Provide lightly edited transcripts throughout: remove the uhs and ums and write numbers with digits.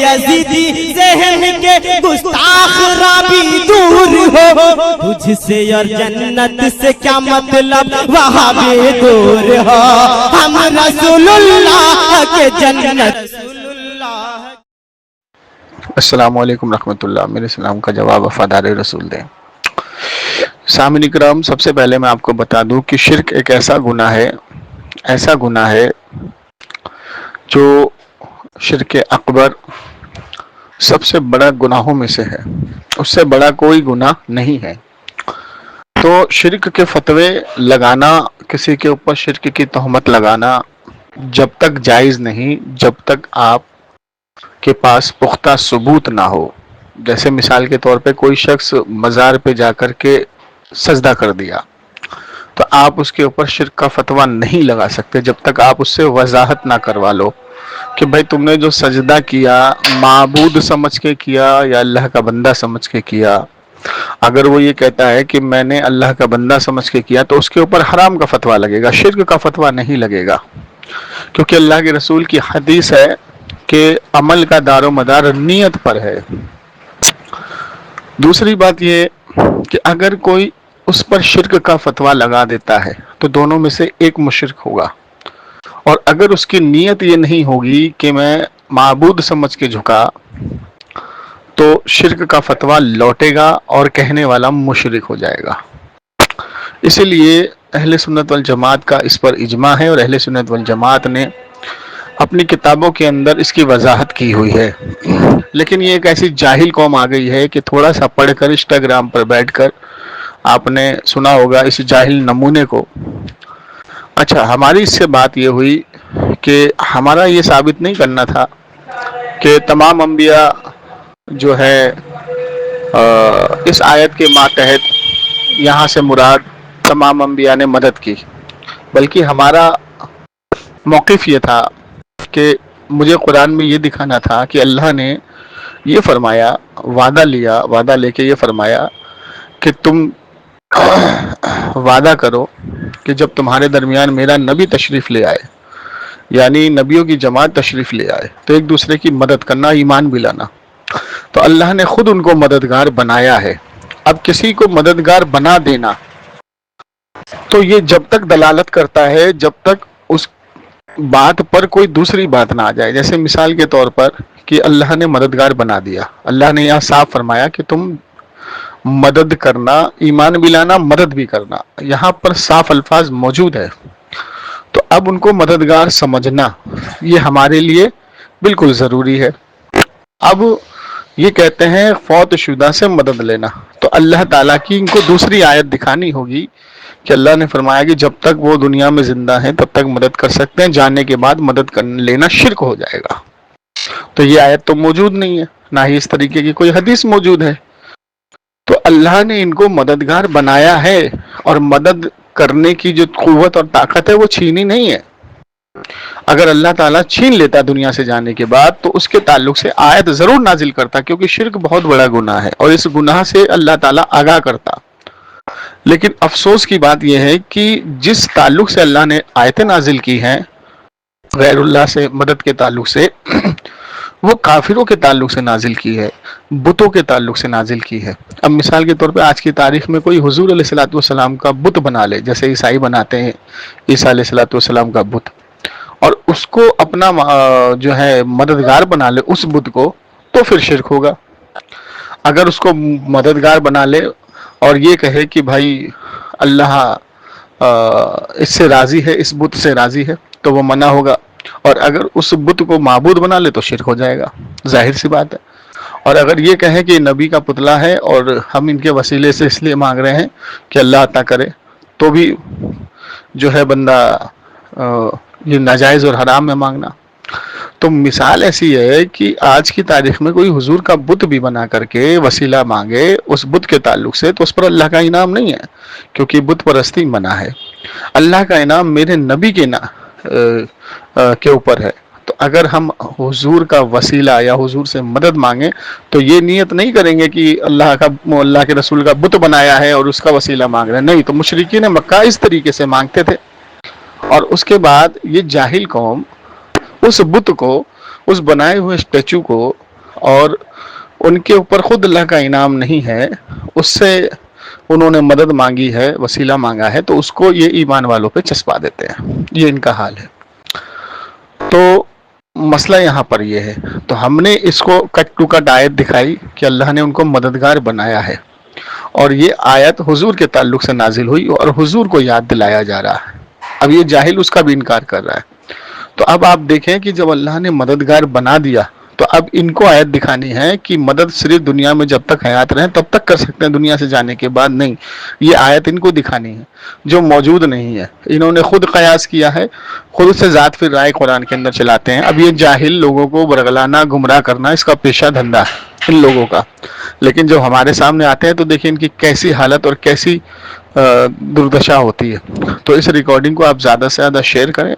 یزیدی ذہن کے گستاخ رابی دور ہو، تجھ سے اور جنت سے کیا مطلب وہاں بھی دور ہو، ہم رسول اللہ کے جنت۔ السلام علیکم رحمۃ اللہ۔ میرے سلام کا جواب وفادار رسول دیں۔ سامعین اکرام، سب سے پہلے میں آپ کو بتا دوں کہ شرک ایک ایسا گناہ ہے جو شرک اکبر سب سے بڑا گناہوں میں سے ہے، اس سے بڑا کوئی گناہ نہیں ہے۔ تو شرک کے فتوے لگانا، کسی کے اوپر شرک کی تہمت لگانا جب تک جائز نہیں، جب تک آپ کے پاس پختہ ثبوت نہ ہو۔ جیسے مثال کے طور پہ کوئی شخص مزار پہ جا کر کے سجدہ کر دیا، تو آپ اس کے اوپر شرک کا فتویٰ نہیں لگا سکتے جب تک آپ اس سے وضاحت نہ کروا لو کہ بھائی تم نے جو سجدہ کیا معبود سمجھ کے کیا یا اللہ کا بندہ سمجھ کے کیا۔ اگر وہ یہ کہتا ہے کہ میں نے اللہ کا بندہ سمجھ کے کیا تو اس کے اوپر حرام کا فتویٰ لگے گا، شرک کا فتویٰ نہیں لگے گا، کیونکہ اللہ کے رسول کی حدیث ہے کہ عمل کا دار و مدار نیت پر ہے۔ دوسری بات یہ کہ اگر کوئی اس پر شرک کا فتویٰ لگا دیتا ہے تو دونوں میں سے ایک مشرک ہوگا، اور اگر اس کی نیت یہ نہیں ہوگی کہ میں معبود سمجھ کے جھکا تو شرک کا فتویٰ لوٹے گا اور کہنے والا مشرک ہو جائے گا۔ اسی لیے اہل سنت والجماعت کا اس پر اجماع ہے، اور اہل سنت والجماعت نے اپنی کتابوں کے اندر اس کی وضاحت کی ہوئی ہے۔ لیکن یہ ایک ایسی جاہل قوم آ گئی ہے کہ تھوڑا سا پڑھ کر انسٹاگرام پر بیٹھ کر آپ نے سنا ہوگا اس جاہل نمونے کو۔ اچھا، ہماری اس سے بات یہ ہوئی کہ ہمارا یہ ثابت نہیں کرنا تھا کہ تمام انبیاء جو ہے اس آیت کے ماتحت یہاں سے مراد تمام انبیاء نے مدد کی، بلکہ ہمارا موقف یہ تھا کہ مجھے قرآن میں یہ دکھانا تھا کہ اللہ نے یہ فرمایا، وعدہ لے کے یہ فرمایا کہ تم وعدہ کرو کہ جب تمہارے درمیان میرا نبی تشریف لے آئے، یعنی نبیوں کی جماعت تشریف لے آئے، تو ایک دوسرے کی مدد کرنا، ایمان بھی لانا۔ تو اللہ نے خود ان کو مددگار بنایا ہے۔ اب کسی کو مددگار بنا دینا تو یہ جب تک دلالت کرتا ہے جب تک اس بات پر کوئی دوسری بات نہ آ جائے۔ جیسے مثال کے طور پر کہ اللہ نے مددگار بنا دیا، اللہ نے یہاں صاف فرمایا کہ تم مدد کرنا، ایمان بھی لانا، مدد بھی کرنا، یہاں پر صاف الفاظ موجود ہے۔ تو اب ان کو مددگار سمجھنا یہ ہمارے لیے بالکل ضروری ہے۔ اب یہ کہتے ہیں فوت شدہ سے مدد لینا، تو اللہ تعالیٰ کی ان کو دوسری آیت دکھانی ہوگی کہ اللہ نے فرمایا کہ جب تک وہ دنیا میں زندہ ہیں تب تک مدد کر سکتے ہیں، جانے کے بعد مدد لینا شرک ہو جائے گا۔ تو یہ آیت تو موجود نہیں ہے، نہ ہی اس طریقے کی کوئی حدیث موجود ہے۔ تو اللہ نے ان کو مددگار بنایا ہے، اور مدد کرنے کی جو قوت اور طاقت ہے وہ چھینی نہیں ہے۔ اگر اللہ تعالیٰ چھین لیتا دنیا سے جانے کے بعد تو اس کے تعلق سے آیت ضرور نازل کرتا، کیونکہ شرک بہت بڑا گناہ ہے اور اس گناہ سے اللہ تعالیٰ آگاہ کرتا۔ لیکن افسوس کی بات یہ ہے کہ جس تعلق سے اللہ نے آیتیں نازل کی ہیں غیر اللہ سے مدد کے تعلق سے، وہ کافروں کے تعلق سے نازل کی ہے، بتوں کے تعلق سے نازل کی ہے۔ اب مثال کے طور پہ آج کی تاریخ میں کوئی حضور علیہ الصلوۃ والسلام کا بت بنا لے، جیسے عیسائی بناتے ہیں عیسیٰ علیہ الصلوۃ والسلام کا بت، اور اس کو اپنا جو ہے مددگار بنا لے اس بت کو، تو پھر شرک ہوگا۔ اگر اس کو مددگار بنا لے اور یہ کہے کہ بھائی اللہ اس سے راضی ہے، اس بت سے راضی ہے، تو وہ منع ہوگا، اور اگر اس بت کو معبود بنا لے تو شرک ہو جائے گا، ظاہر سی بات ہے۔ اور اگر یہ کہیں کہ نبی کا پتلا ہے اور ہم ان کے وسیلے سے اس لیے مانگ رہے ہیں کہ اللہ عطا کرے، تو بھی جو ہے بندہ یہ ناجائز اور حرام میں مانگنا۔ تو مثال ایسی ہے کہ آج کی تاریخ میں کوئی حضور کا بت بھی بنا کر کے وسیلہ مانگے اس بت کے تعلق سے، تو اس پر اللہ کا انعام نہیں ہے، کیونکہ بت پرستی منع ہے۔ اللہ کا انعام میرے نبی کے اوپر ہے۔ تو اگر ہم حضور کا وسیلہ یا حضور سے مدد مانگیں تو یہ نیت نہیں کریں گے کہ اللہ کے رسول کا بت بنایا ہے اور اس کا وسیلہ مانگ رہے ہیں، نہیں۔ تو مشرکین مکہ اس طریقے سے مانگتے تھے، اور اس کے بعد یہ جاہل قوم اس بت کو، اس بنائے ہوئے اسٹیچو کو اور ان کے اوپر خود اللہ کا انعام نہیں ہے، اس سے انہوں نے مدد مانگی ہے، وسیلہ مانگا ہے، تو اس کو یہ ایمان والوں پہ چسپا دیتے ہیں. یہ ان کا حال ہے. تو مسئلہ یہاں پر یہ ہے. تو ہم نے اس کو کٹ ٹو کٹ آیت دکھائی کہ اللہ نے ان کو مددگار بنایا ہے، اور یہ آیت حضور کے تعلق سے نازل ہوئی اور حضور کو یاد دلایا جا رہا ہے. اب یہ جاہل اس کا بھی انکار کر رہا ہے. تو اب آپ دیکھیں کہ جب اللہ نے مددگار بنا دیا تو اب ان کو آیت دکھانی ہے کہ مدد صرف دنیا میں جب تک حیات رہیں تب تک کر سکتے ہیں، دنیا سے جانے کے بعد نہیں. یہ آیت ان کو دکھانی ہے جو موجود نہیں ہے. انہوں نے خود قیاس کیا ہے، خود سے ذات پھر رائے قرآن کے اندر چلاتے ہیں. اب یہ جاہل لوگوں کو برگلانا، گمراہ کرنا اس کا پیشہ دھندا ہے ان لوگوں کا. لیکن جب ہمارے سامنے آتے ہیں تو دیکھیں ان کی کیسی حالت اور کیسی دردشا ہوتی ہے. تو اس ریکارڈنگ کو آپ زیادہ سے زیادہ شیئر کریں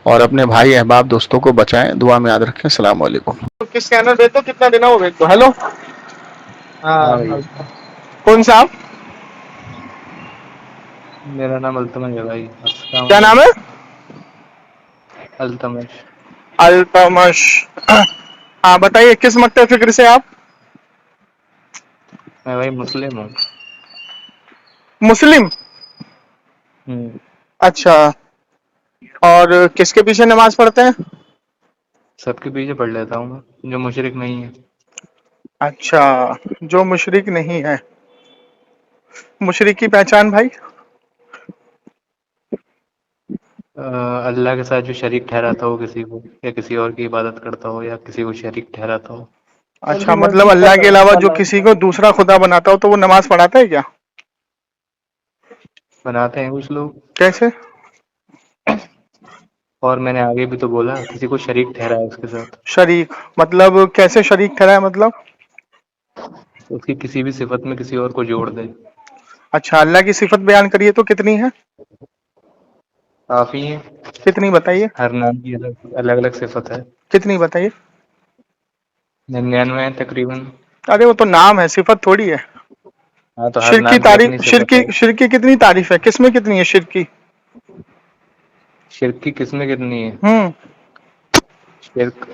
اور اپنے بھائی احباب دوستوں کو بچائیں. دعا میں یاد رکھیں. السلام علیکم. کس اسکینر بھیج دو، کتنا دینا وہ بھیج دو. ہیلو، ہاں بھائی، کون سا آپ؟ میرا نام التمش ہے بھائی. السلام کیا نام ہے؟ علیکم. التمش. التمش. ہاں بتائیے کس مکتب فکر سے آپ؟ میں بھائی مسلم ہوں. مسلم. ہوں. اچھا، اور کس کے پیچھے نماز پڑھتے ہیں؟ سب کے پیچھے پڑھ لیتا ہوں میں، جو مشرک نہیں ہے. اچھا، جو مشرک نہیں ہے. مشرک کی پہچان بھائی؟ اللہ کے ساتھ جو شریک ٹھہراتا ہو کسی کو، یا کسی اور کی عبادت کرتا ہو، یا کسی کو شریک ٹھہراتا ہو. اچھا، مطلب اللہ کے علاوہ جو کسی کو دوسرا خدا بناتا ہو تو وہ نماز پڑھاتا ہے کیا؟ بناتے ہیں کچھ لوگ. کیسے؟ اور میں نے آگے بھی تو بولا، کسی کو شریک ٹھہرا ہے اس کے ساتھ. شریک مطلب کیسے شریک ٹھہرا ہے مطلب؟ اس کی کسی بھی صفت میں کسی اور کو جوڑ دے. اچھا، اللہ کی صفت بیان کریے تو کتنی ہے؟ کافی ہیں. کتنی بتائیے؟ ہر نام کی الگ الگ صفت ہے. کتنی بتائیے؟ 99 ہے تقریباً. ارے وہ تو نام ہے، صفت تھوڑی ہے. ہاں تو ہر شرک کی نام اپنی تعریف، صفت ہے. شرک کی کتنی تعریف ہے، کس میں کتنی ہے شرک کی؟ شرک کی قسمیں کتنی ہیں؟ ہوں شرک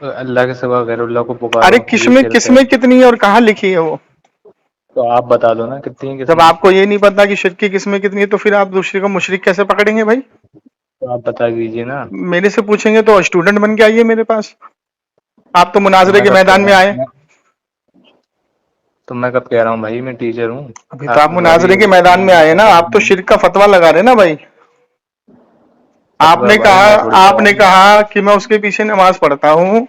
اللہ کے سوا غیر اللہ کو ارے پکارو، یہ شرک کس ہے. میں کتنی ہے اور کہاں لکھی ہے وہ؟ تو آپ بتا دو نا کتنی جب قسمیں. آپ کو یہ نہیں پتا کہ شرک کی قسمیں کتنی ہے تو پھر آپ دوسرے کو مشرک کیسے پکڑیں گے بھائی؟ تو آپ بتا دیجیے نا. میرے سے پوچھیں گے تو اسٹوڈنٹ بن کے آئیے میرے پاس. آپ تو تو مناظرے میں کے کب کہہ میدان رہا میں آئے. ہوں تو میں کب کہہ رہا ہوں بھائی میں ٹیچر ہوں. ابھی تو آپ تمہاری مناظرے کے میدان میں آئے نا، آپ تو شرک کا فتویٰ لگا رہے نا بھائی. فتویٰ بھائی میں تھوڑی آپ لگا نے رہا کہا کہ میں اس کے پیچھے نماز پڑھتا ہوں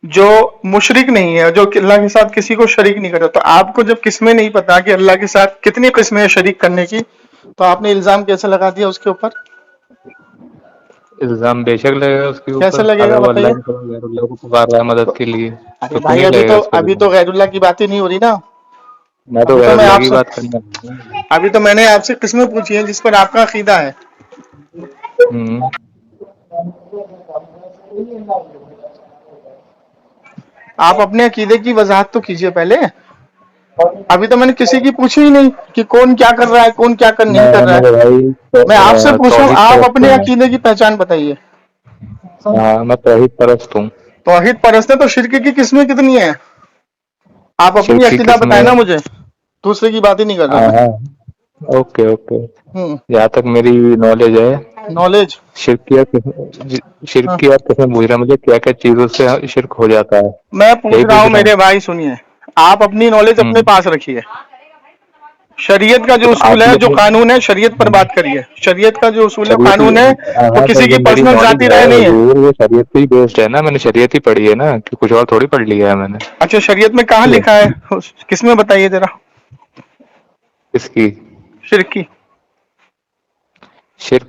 جو مشرک نہیں ہے، جو اللہ کے ساتھ کسی کو شریک نہیں کرتا. تو آپ کو جب قسمیں نہیں پتا کہ اللہ کے ساتھ کتنی قسمیں ہیں شریک کرنے کی، تو آپ نے الزام کیسے لگا دیا اس کے اوپر؟ الزام بے شک لگے گا اس کے کیسے اوپر، لگے اگر گا وہ بتائیے؟ اللہ کے سوا غیر اللہ کو پکار رہا ہے مدد کے لیے ارے تو کیوں بھائی نہیں لگے گا اس پہ ابھی تو الزام. غیر اللہ کی باتیں نہیں ہو رہی نا. میں تو غیر اللہ کی بات کرنا ہوں. ابھی تو میں نے آپ سے قسمیں پوچھی ہیں جس پر آپ کا عقیدہ ہے. آپ اپنے عقیدے کی وضاحت تو کیجئے پہلے. ابھی تو میں نے کسی کی پوچھی ہی نہیں کہ کون کیا کر رہا ہے، کون کیا نہیں کر رہا میں تو ہے. بھائی میں آپ سے پوچھ رہا ہوں، توحید آپ پرست اپنے ہوں. عقیدے کی پہچان بتائیے. ہاں میں توحید پرست ہوں. توحید پرست ہے تو شرک کی قسمیں کتنی ہیں؟ آپ اپنی شرک کی عقیدہ قسمیں. بتائیں نا مجھے، دوسرے کی بات ہی نہیں کر رہا ہاں میں. ہاں اوکے اوکے. ہوں جہاں تک میری نالج ہے، نالج. شرک ہاں کی آپ قسم پوچھ رہا ہیں مجھے کیا کیا چیزوں سے شرک ہو جاتا ہے. میں پوچھ یہی رہا ہوں میرے ہوں. بھائی سنیے، آپ اپنی نالج اپنے پاس رکھیے. شریعت کا جو تو اصول آپ ہے، بھی جو اپنی قانون ہے، شریعت پر بات کریے. شریعت کا جو اصول ہے، شریعت قانون ہے، وہ ہاں تو کسی جو کی میری پرسنل نالج ذاتی ہے رائے نہیں ہے. حضور وہ شریعت پہ ہی بیسڈ ہے نا. میں نے شریعت ہی پڑھی ہے نا، کہ کچھ اور تھوڑی پڑھ لیا ہے میں نے. اچھا، شریعت میں کہاں لکھا ہے؟ کس میں بتائیے ذرا. اس کی شرک کی. شرک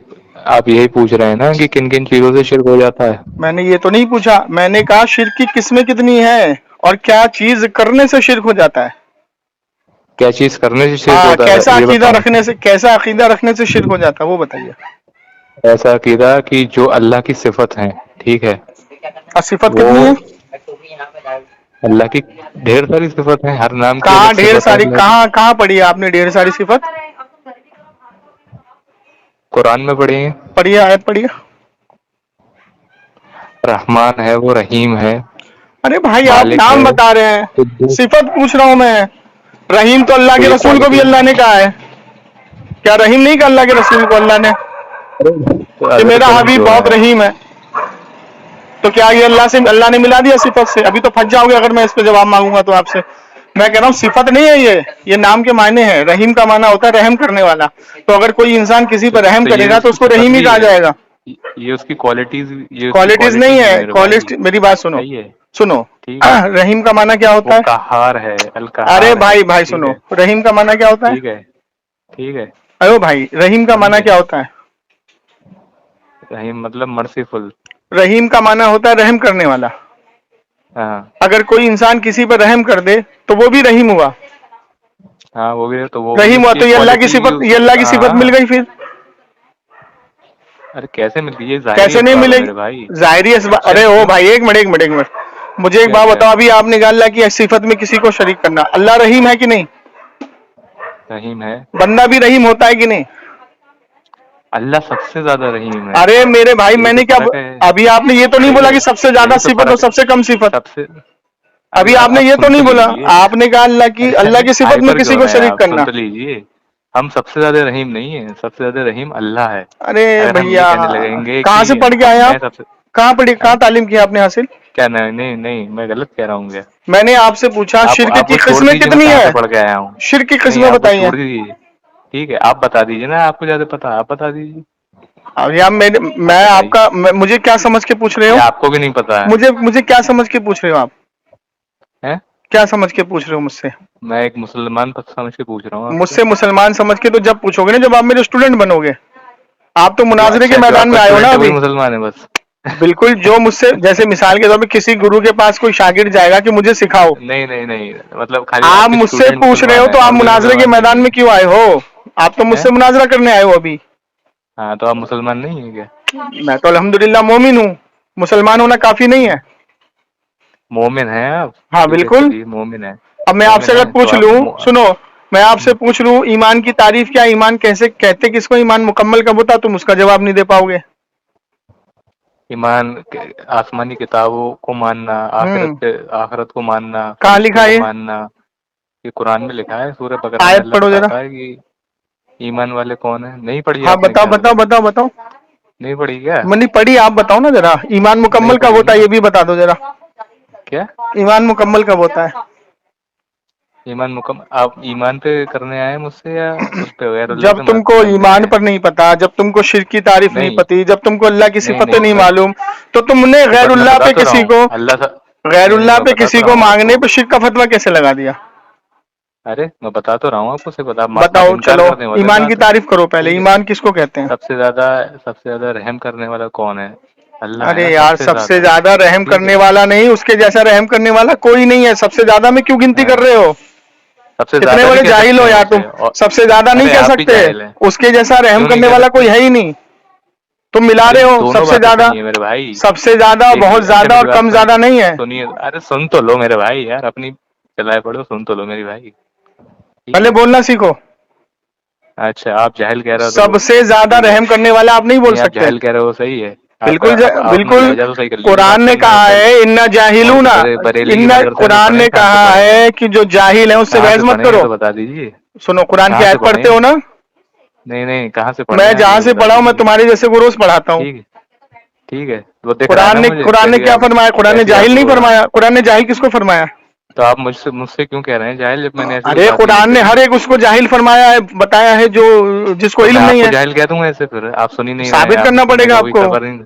آپ یہی پوچھ رہے ہیں نا کہ کن کن چیزوں سے شرک ہو جاتا ہے. میں نے یہ تو نہیں پوچھا، میں نے کہا شرک کی قسمیں کتنی ہیں اور کیا چیز کرنے سے شرک ہو جاتا ہے. کیا چیز کرنے سے شرک ہاں، ہوتا ہے کیسا یہ عقیدہ بتاؤں. رکھنے سے، شرک ہو جاتا ہے وہ بتائیے. ایسا عقیدہ کہ جو اللہ کی صفت ہیں، ٹھیک ہے، صفت وہ کتنی ہے؟ اللہ کی ڈھیر ساری صفت ہیں. ہر نام کی کہاں الگ ڈھیر صفت ہے ساری، اللہ کی. کہاں پڑھی ہے آپ نے ڈھیر ساری صفت؟ قرآن میں پڑھی ہیں. پڑھیے، آیت پڑھیے. رحمان ہے، وہ رحیم ہے. अरे भाई आप मालिक नाम है, बता रहे हैं, तो दो सिफत पूछ रहा हूं मैं। रहीम तो अल्लाह तो के ये रसूल को भी क्वालिटी अल्लाह ने कहा है, क्या रहीम नहीं कहा अल्लाह के रसूल को अल्लाह ने तो कि अगर मेरा कर्म हबीब जोड़ा बहुत है, रहीम है? तो क्या ये अल्लाह ने मिला दिया सिफत से? अभी तो फंस जाओगे अगर मैं इस पे जवाब मांगूंगा तो आपसे। मैं कह रहा हूँ सिफत नहीं है ये नाम के मायने हैं। रहीम का माना होता है रहम करने वाला। तो अगर कोई इंसान किसी पर रहम तो ये करेगा तो उसकी उसको सिफत रहीम ही भी कहा है, जाएगा। ये उसकी क्वालिटीज, ये उसकी क्वालिटीज क्वालिटी नहीं भी है है, मेरे भाई। क्वालिटी मेरी बात सुनो, सही है, सुनो। ठीक है। रहीम का माना क्या वो होता है? कहार है, अल अरे कहार है, भाई ठीक सुनो, है, रहीम का माना क्या होता है? ठीक है, ठीक है, अरे भाई रहीम का माना समझे। क्या होता है? रहीम मतलब मर्सीफुल। रहीम का माना होता है रहम करने वाला। हाँ अगर कोई इंसान किसी पर रहम कर दे तो वो भी रहीम हुआ। हाँ, वो भी तो, वो भी रहीम हुआ उसकी तो ये अल्लाह की क्वालिटी, सिफत, ये उस अल्लाह की सिफत मिल हाँ। गई फिर। अरे कैसे मिलती है, ये जाहिरी कैसे नहीं इसबाब है मिलेगी? मेरे भाई। जाहिरी अरे ओ क्यों, भाई एक मिनट एक मिनट एक मिनट, मुझे एक क्या बात क्या बताओ। अभी आपने कहा अल्लाह की सिफत में किसी को शरीक करना, अल्लाह रहीम है कि नहीं? रहीम है? बंदा भी रहीम होता है कि नहीं? अल्लाह सबसे ज्यादा रहीम है, अरे मेरे भाई यही तो मैंने क्या फर्क है। अभी आपने ये तो नहीं यही बोला तो कि सबसे ज्यादा यही तो सिफत और फर्क है, सबसे कम सिफत। सबसे। अरे अभी यार आपने आप ये तो सुन तो नहीं बोला, लीजिए। आपने कहा अरे अल्लाह अरे की सिफत में हाइपर किसी क्यों को है, शरीक आप सुन करना। तो लीजिए। हम सबसे ज्यादा रहीम नहीं है, सबसे ज्यादा रहीम अल्लाह है। अरे अगर हम ये भैया कहने लगेंगे कहाँ कि से पढ़ के आए मैं आप? सबसे, कहाँ पढ़ी, हैं? कहाँ तालीम की आपने हासिल? क्या, नहीं नहीं नहीं, मैं गलत कह रहा हूँ क्या? मैंने आपसे पूछा शिर्क आप की वो छोड़ किस्में दीजिए, मैं कितनी कहाँ है? से पढ़ के आया हूँ। शिर्क की नहीं, किस्में आप वो बताइए। छोड़ दीजिए, ठीक है, आप बता दीजिए ना, आपको ज्यादा पता, आप बता दीजिए। अब यार आप मैं बताइए, आपका मुझे क्या समझ के पूछ रहे हो? या आपको भी नहीं पता है? मुझे मुझे क्या समझ के पूछ रहे हो आप? हैं? क्या समझ के पूछ रहे हो मुझसे? मैं एक मुसलमान पक्ष समझ के पूछ रहा हूँ आपसे। मुझसे मुसलमान समझ के तो जब पूछोगे ना जब आप मेरे स्टूडेंट बनोगे। आप तो जो मुनाजरे के अच्छा, जो मैदान आपका में आए हो ना स्टूडेंट है वही अभी। मुसलमान है बस। बिल्कुल, जो मुझसे जैसे मिसाल के तौर पे किसी गुरु के पास कोई शागिर्द जाएगा कि मुझे सिखाओ, नहीं नहीं नहीं, मतलब खाली आप आपके मुझसे स्टूडेंट पूछ रहे हो मुसलमान तो है आप और कोई मुनाजरे के मुसलमान नहीं मैदान है? में क्यों आए हो? आप तो हैं? मुझसे मुनाजरा करने आए हो अभी। हाँ, तो आप मुसलमान नहीं है क्या? मैं तो अल्हम्दुलिल्लाह मोमिन हूँ, मुसलमान होना काफी नहीं है। मोमिन है आप? हाँ ठीक है, बिल्कुल। चलिए मोमिन है। अब मैं आपसे मोमिन अगर है तो पूछ आप लूं, सुनो, मैं आपसे पूछ लूं ईमान की तारीफ क्या, ईमान कैसे कहते किसको, ईमान मुकम्मल कब होता, तुम उसका जवाब नहीं दे पाओगे। ईमान आसमानी किताबों को मानना, हम्म, आखिरत को मानना, कहाँ फरिश्तों लिखा है को ये? मानना। ये कुरान में लिखा है, सूरह बकरा में आयत अल्लाह पढ़ो जरा। बताता है कि ईमान वाले कौन है। नहीं पढ़ी हाँ आपने बताओ क्या अभी बताओ तक? बताओ बताओ। नहीं पढ़ी क्या? मैंने पढ़ी, आप बताओ ना जरा, ईमान नहीं मुकम्मल कब पढ़ी होता है ना? ये भी बता दो जरा। क्या? ईमान मुकम्मल कब होता है? ईमान मुकम्मल आप ईमान पे करने आए मुझसे, या उस पे गैरुल्लाह जब पे तुमको मानते ईमान हैं? पर नहीं पता, जब तुमको शिर्क की तारीफ नहीं नहीं पती, जब तुमको अल्लाह की नहीं सिफतें नहीं, नहीं मैं मालूम, तो तुमने सिफत मैं गैरुल्लाह बता पे तो रहा किसी हूँ, को, अल्लाह सा। नहीं नहीं, गैरुल्लाह मैं पे बता तो किसी रहा को हूँ मांगने आपको। पे शिर्क का फतवा कैसे लगा दिया? अरे मैं बता तो रहा हूँ आपको, सिफत आप बताओ इनकार चलो, करने वाले ईमान ना की तो। तारीफ करो पहले, ठीक है, ईमान किसको कहते हैं? सबसे ज्यादा रहम करने वाला कौन है? अल्लाह है अरे ना, यार सबसे सबसे ज्यादा। ज्यादा रहम ठीक करने है, वाला नहीं, उसके जैसा रहम करने वाला कोई नहीं है। सबसे ज्यादा में क्यों गिनती कर हाँ, रहे हो? सबसे कितने ज्यादा भी बड़े कह जाहिल सकते हो हैं यार तुम। उसे, और सबसे ज्यादा नहीं अरे कह आप भी सकते, जाहिल हैं। उसके जैसा रहम क्यों नहीं करने कह वाला सकते? कोई है ही नहीं। तुम मिला अरे रहे हो दोनों सबसे बातें ज्यादा, सुनिए मेरे भाई। सबसे ज्यादा, बहुत देखिए, अच्छा ज्यादा मेरी और बात कम सुनिए, ज्यादा नहीं है। सुनिए, अरे सुन तो लो मेरे भाई, यार अपनी चलाए पड़ो, सुन तो लो मेरी भाई। ठीक पहले है, बोलना सीखो। अच्छा आप जाहिल कह रहे हो तो सबसे ज्यादा ठीक है। रहम करने वाला आप नहीं बोल नहीं, आप सकते। जाहिल कह रहे हो, सही है। आपका बिल्कुल आप अपना बिल्कुल। लहजा तो सही कर लीजिए कुरान बात ने करने से कहा पहले। है इन्ना कौन से जाहिलूना, बरेली के इन्ना, मदरसे में कुरान पढ़े ने हैं, कहाँ से कहा पढ़े हैं? है कि जो जाहिल है उससे कहाँ बहस से मत पढ़े हैं, ये करो। तो बता दीजिए। सुनो, कुरान की कहाँ से आयत पढ़े पढ़ते हो हैं? ना? नहीं नहीं, कहाँ से पढ़े मैं हैं आप, ये जहां तो से बता पढ़ा हूं मैं दीजिए। तुम्हारे जैसे को रोज पढ़ाता हूँ। ठीक है, ठीक है, वो दिख रहा है ना मुझे, कुरान ने कैसी क्या आप, फरमाया? कुरान ने कैसी जाहिल आप नहीं वो हैं। फरमाया, कुरान ने जाहिल किसको फरमाया? तो आप मुझसे मुझसे क्यों कह रहे हैं जाहिल, जब मैंने ऐसी कोई अरे बात ही नहीं कुरान ने करी? हर एक उसको जाहिल फरमाया है, बताया है जो जिसको तो मैं इल्म नहीं आपको है। जाहिल कह दूंगा ऐसे, फिर आप सुन ही नहीं रहे हैं, साबित आप में करना सुनने पड़ेगा का कोई आपको। सबर नहीं।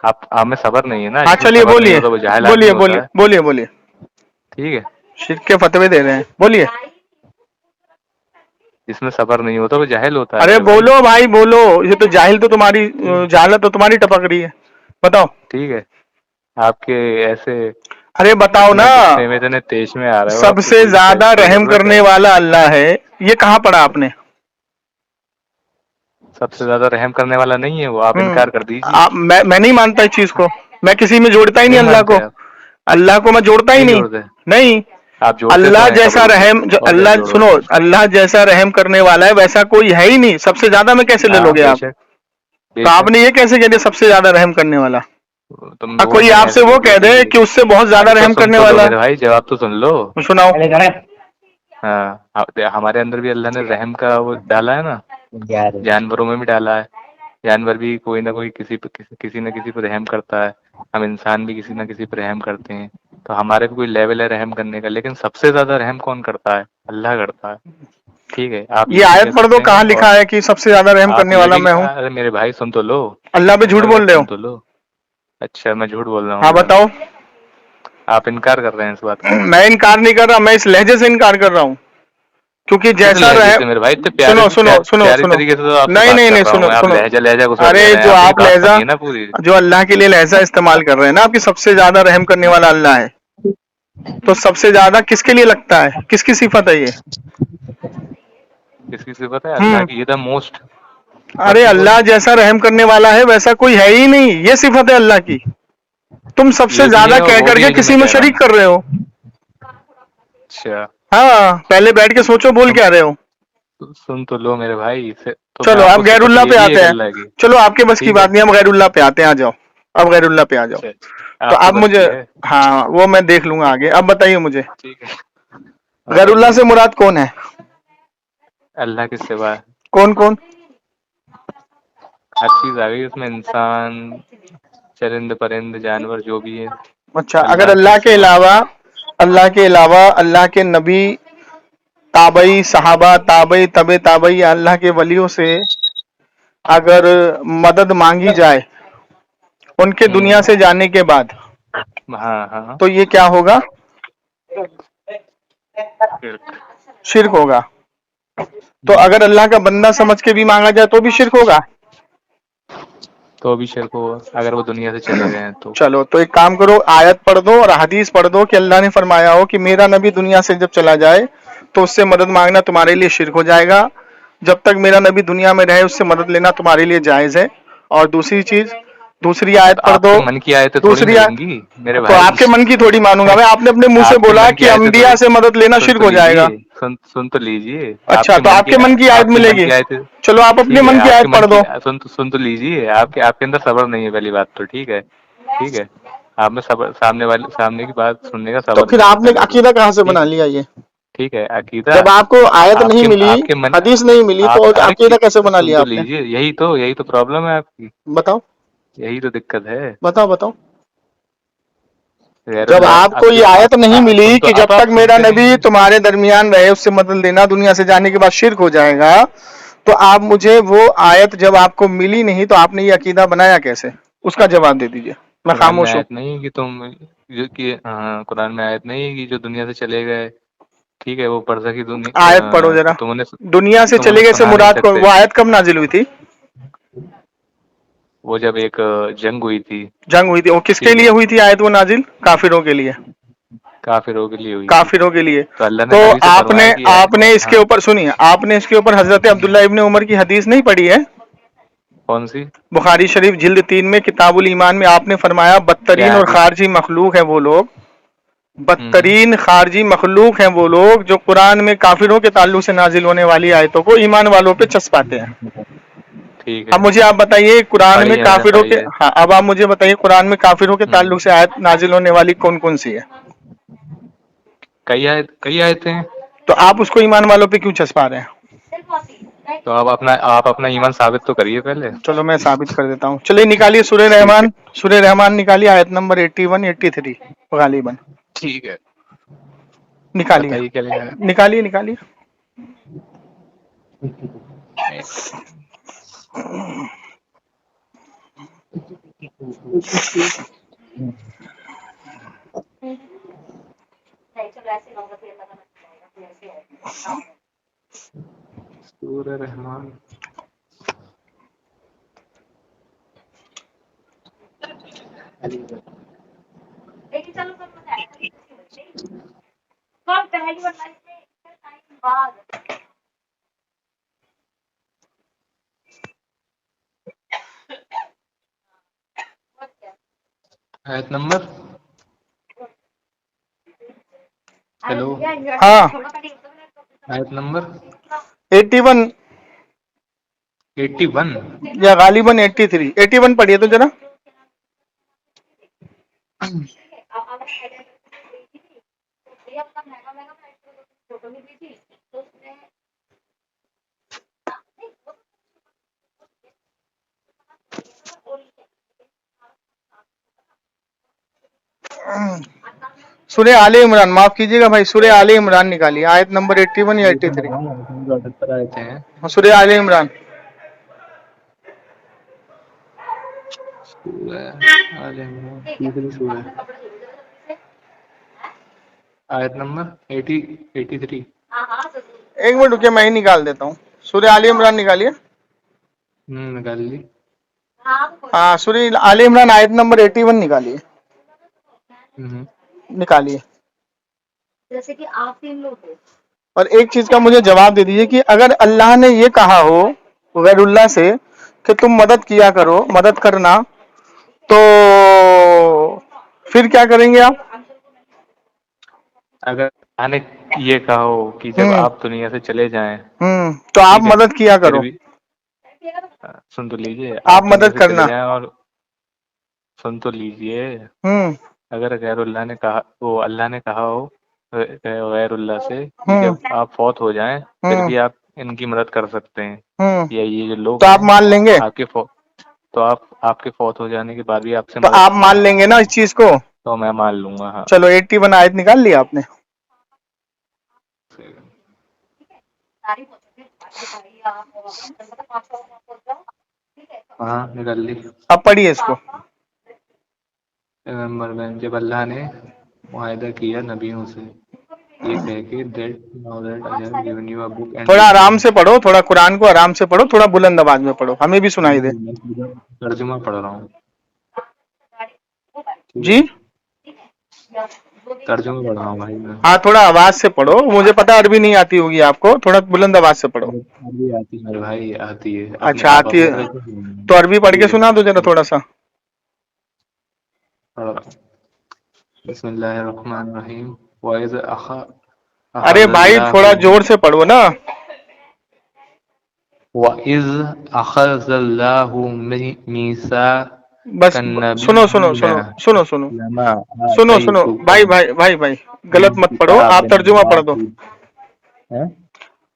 आप में सबर नहीं है ना, हाँ जिसे चलिए सबर नहीं बोलिए, होता वो जाहिल आदमी बोलिए होता बोलिए है। बोलिए बोलिए। ठीक है, शिर्क के फतवे दे रहे हैं, बोलिए। जिसमें सबर नहीं होता वो जाहिल होता है अरे मेरे भाई। बोलो भाई बोलो, ये तो जाहिल तो तुम्हारी ठीक, जहालत तो तुम्हारी टपक रही है। बताओ। ठीक है, आपके ऐसे अरे बताओ ना। इतने गुस्से में, इतने तेज में आ रहे हो, आपको सबसे कोई ज्यादा कोई रहम जरूरत करने है? वाला अल्लाह है, ये कहाँ पढ़ा आपने? सबसे ज्यादा रहम करने वाला नहीं है वो, आप इनकार कर दीजिए। मैं नहीं मानता इस चीज को। मैं किसी में जोड़ता ही नहीं नहीं अल्लाह को। मानते आप? अल्लाह को मैं जोड़ता ही नहीं नहीं। जोड़ते? नहीं। आप जोड़ते तो अल्लाह हैं जैसा कब्रों से, रहम जो और क्या अल्लाह, सुनो, जोड़ोगे? अल्लाह जैसा रहम करने वाला है वैसा कोई है ही नहीं। सबसे ज्यादा में कैसे ले हाँ लोगे आप? बेशक, तो बेशक। आपने ये कैसे कह दिया सबसे ज्यादा रहम करने वाला? तुम हाँ, वो कोई मैंने आपसे ऐसे वो कह कह दिया दे कि कि उससे बहुत ज्यादा अरे तो रहम सुन करने तो लो वाला। मेरे भाई, जवाब तो सुन लो। सुनाओ। हाँ, हमारे अंदर भी अल्लाह ने रहम का वो डाला है ना, जानवरों में भी डाला है। जानवर भी कोई ना कोई किसी न किसी पर रहम करता है, हम इंसान भी किसी न किसी पर रहम करते हैं। तो हमारे भी कोई लेवल है रहम करने का, लेकिन सबसे ज्यादा रहम कौन करता है? अल्लाह करता है। ठीक है, आप ये ये भी कह आयत पढ़ दो, सकते हैं, कहाँ लिखा और है कि सबसे ज्यादा रहम आप करने ये वाला भी, मैं हूँ? अरे मेरे भाई सुन तो लो, अल्लाह पे झूठ मेरी बोल बात रहे हो? सुन तो लो। अच्छा, मैं झूठ बोल रहा हूँ हाँ क्या? बताओ। आप इनकार कर रहे हैं इस बात का? मैं इनकार नहीं कर रहा, मैं इस लहजे से इनकार कर रहा हूँ, क्योंकि किस जैसा लहजे रहे। से मेरे भाई? इतने सुनो सुनो सुनो प्यारी सुनो। तरीके से तो आपसे नहीं बात नहीं कर नहीं, रहा सुनो हूँ, आप सुनो। लहजा लहजा घुसा अरे ले रहे हैं। जो आप मेरी आप बात लहजा, सुनिए ना पूरी। जो अल्लाह के लिए लहजा इस्तेमाल कर रहे हैं ना, आपकी सबसे ज्यादा रहम करने वाला अल्लाह है, तो सबसे ज्यादा किसके लिए लगता है? किसकी सिफत है ये? किसकी सिफत है? अल्लाह हम्म। की, ये द मोस्ट अरे मर्सीफुल। अल्लाह जैसा रहम करने वाला है वैसा कोई है ही नहीं, ये सिफत है अल्लाह की। तुम सबसे ये भी ज्यादा है और कह वो भी करके है जो किसी मैं में कह रहा शरीक हूँ। कर रहे हो। अच्छा, हाँ, पहले बैठ के सोचो बोल तुम क्या रहे हो। सुन तो लो मेरे भाई से, तो मैं चलो अब आपको सिफत गैरुल्लाह ये पे भी है आते हैं। अल्लाह की। चलो आपके बस की ठीक है, बात नहीं, हम गैरुल्लाह पे आते हैं, आ जाओ। अब गैरुल्लाह पे आ जाओ। अच्छा, तो आपके आप बस मुझे, की है। हाँ वो मैं देख लूंगा आगे, अब बताइए मुझे, ठीक है, गैरुल्लाह बताइए। से मुराद कौन है? अल्लाह के सिवा कौन कौन? हर चीज आ गई उसमें, इंसान, चरिंद परिंद, जानवर, जो भी है, अच्छा, अगर अल्लाह के सिवा। अल्लाह के अलावा अल्लाह के नबी, ताबई सहाबा, ताबई तबे ताबई या अल्लाह के वलियों से अगर मदद मांगी जाए उनके दुनिया से जाने के बाद, हाँ हाँ। तो ये क्या होगा? शिर्क। शिर्क होगा। तो हम्म, अगर अल्लाह का बंदा समझ के भी मांगा जाए तो भी शिर्क होगा। तो भी शिर्क होगा अगर वो दुनिया से चले गए हैं तो। चलो तो एक काम करो, आयत पढ़ दो और हदीस पढ़ दो कि अल्लाह ने फरमाया हो कि मेरा नबी दुनिया से जब चला जाए तो उससे मदद मांगना तुम्हारे लिए शिर्क हो जाएगा, जब तक मेरा नबी दुनिया में रहे उससे मदद लेना तुम्हारे लिए जायज है। और दूसरी चीज, दूसरी हाँ, आयत तो पढ़ दो। आपके मन की आयतें थोड़ी दूसरी आयत, मिलेंगी मेरे तो भाई। आपके मन की थोड़ी मानूंगा मैं, आपने अपने मुंह से आपके बोला मन की कि आयतें अंबिया थोड़ी, से मदद लेना सुन शिर्क तो हो जाएगा। लीजिए, सुन तो लीजिए। अच्छा, तो आपके मन की आयत आपके मन मिलेगी। की आयतें, चलो आप अपने ठीक है, मन की आपके आयत मन पढ़ की, दो। सुन तो लीजिए। आपके आपके अंदर सब्र नहीं है, पहली बात तो। ठीक है, ठीक है, आप में सब्र, सामने की बात सुनने का तो सब्र फिर नहीं है आपने पहले तो। अकीदा कहाँ से ठीक बना है, लिया ये? ठीक है, अकीदा। जब आपको आयत नहीं आपके मिली, आपके मन, हदीस नहीं मिली, तो आप, अरे अकीदा कैसे बना सुन लिया तो आपने? लीजिए, यही तो प्रॉब्लम है आपकी, बताओ यही तो दिक्कत है। बताओ बताओ। जब गैरुल्लाह, आपको ये आयत नहीं मिली सुन तो, कि जब अब तक आप मेरा सुनते नहीं नबी है। तुम्हारे दरमियान रहे उससे मदद लेना दुनिया से जाने के बाद शिर्क हो जाएगा, तो आप मुझे वो आयत जब आपको मिली नहीं तो आपने ये अकीदा बनाया कैसे? उसका जवाब दे दीजिए, मैं कुरान में खामोश हूँ। आयत नहीं है कि तुम, जो कि हाँ, कुरान में आयत नहीं है कि जो दुनिया से चले गए, ठीक है, वो परसा की आयत पढ़ो दुनिया, जरा। तुम दुनिया से उन्हें चले गए से सुना नहीं मुराद को, सकते। वो आयत कब नाजिल हुई थी? वो जब एक जंग हुई थी। जंग हुई थी, वो किसके ठीक लिए है, हुई थी आयत वो नाजिल? काफिरों के लिए। काफिरों के लिए हुई थी। काफिरों के लिए। तो अल्लाह ने तो नबी से आपने फरमाया कि आपने इसके हाँ, ऊपर सुनिए, आपने इसके ऊपर हजरत अब्दुल्ला इब्ने उमर की हदीस नहीं पढ़ी है? कौन सी? बुखारी शरीफ जिल्द 3 में किताबुल ईमान में आपने फरमाया क्या बदतरीन और हदीस? खारजी मखलूक है वो लोग, हम्म, बदतरीन खारजी मखलूक हैं वो लोग जो कुरान में काफिरों के ताल्लुक से नाजिल होने वाली आयतों को ईमान वालों पे चस्पाते हैं। ठीक अब है, मुझे आप बताइए कुरान में पढ़िए, मैंने काफिरों पढ़ी के, है। हाँ अब आप मुझे बताइए कुरान में काफिरों के ताल्लुक से हम्म, आयत नाजिल होने वाली कौन कौन सी है? कई आयतें हैं। तो आप उसको ईमान वालों पे क्यों चस्पा रहे हैं? तो आप अपना ईमान साबित तो करिए पहले। चलो मैं साबित कर देता हूँ, चलिए निकालिए सूरह ठीक है, रहमान, सूरह रहमान निकालिए आयत नंबर 81 83 गालिबन। ठीक है, निकालिए बताइए क्या लिखा है। निकालिए निकालिए। एक सेकंड। सूरह रहमान। आयत नंबर, हेलो, हाँ, आयत नंबर 81 81। या गालिबन 83, 81 पढ़िए तो जरा। सूर्य आले इमरान, माफ कीजिएगा भाई, सूर्य आले इमरान निकालिए, आयत नंबर 81 या 83। जो 78 आयतें हैं। सूर्य आले इमरान। सूरह आल इमरान, तीसरी सूरह, आयत नंबर 83। एक मिनट रुकिए, मैं ही निकाल देता हूँ। सूर्य आले इमरान निकालिए। निकाल ली। हाँ, सूर्य आले इमरान आयत नंबर 81 निकालिए। निकालिए। जैसे कि आप 3 लोग हो। और एक चीज का मुझे जवाब दे दीजिए कि अगर अल्लाह ने ये कहा हो गैरुल्लाह से कि तुम मदद किया करो, मदद करना, तो फिर क्या करेंगे आप? अगर आने ये कहा हो कि जब आप दुनिया से चले जाएं, तो आप ठीक है, मदद किया फिर करो। भी सुन तो लीजिए, आप दुनिया मदद से करना। चले जाएं और सुन तो लीजिए, अगर गैरुल्लाह ने कहा, वो अल्लाह ने कहा हो गैरुल्लाह से कि जब आप फौत हो जाएं फिर भी आप इनकी मदद कर सकते हैं, या ये जो लोग तो आप हैं मान लेंगे? तो आपके फौत हो जाने के बाद भी आपसे तो मदद आप मान लेंगे ना इस चीज को? तो मैं मान लूंगा। हाँ, चलो 81 आयत निकाल लिया आपने? हाँ, निकाल ली। अब पढ़िए इसको। पैगंबर में जब अल्लाह ने मुआहदा किया नबियों से ये कह के थोड़ा आराम से पढ़ो, थोड़ा कुरान को आराम से पढ़ो, थोड़ा बुलंद आवाज में पढ़ो, हमें भी सुनाई दे। तर्जुमा पढ़ रहा हूँ जी, तर्जुमा पढ़ रहा हूँ भाई मैं। हाँ थोड़ा आवाज से पढ़ो, मुझे पता अरबी नहीं आती होगी आपको, थोड़ा बुलंद आवाज से पढ़ो। अरबी आती है भाई, आती है। अच्छा आती है, तो अरबी पढ़ के सुना दो जरा थोड़ा सा। बिस्मिल्लाहिर्रहमानिर्रहीम। अरे भाई थोड़ा जोर से पढ़ो ना। वइज़ अख़ज़ल्लाहु मीसा बस सुनो सुनो सुनो सुनो सुनो सुनो सुनो भाई भाई भाई भाई, गलत मत पढ़ो, आप तर्जुमा पढ़ दो।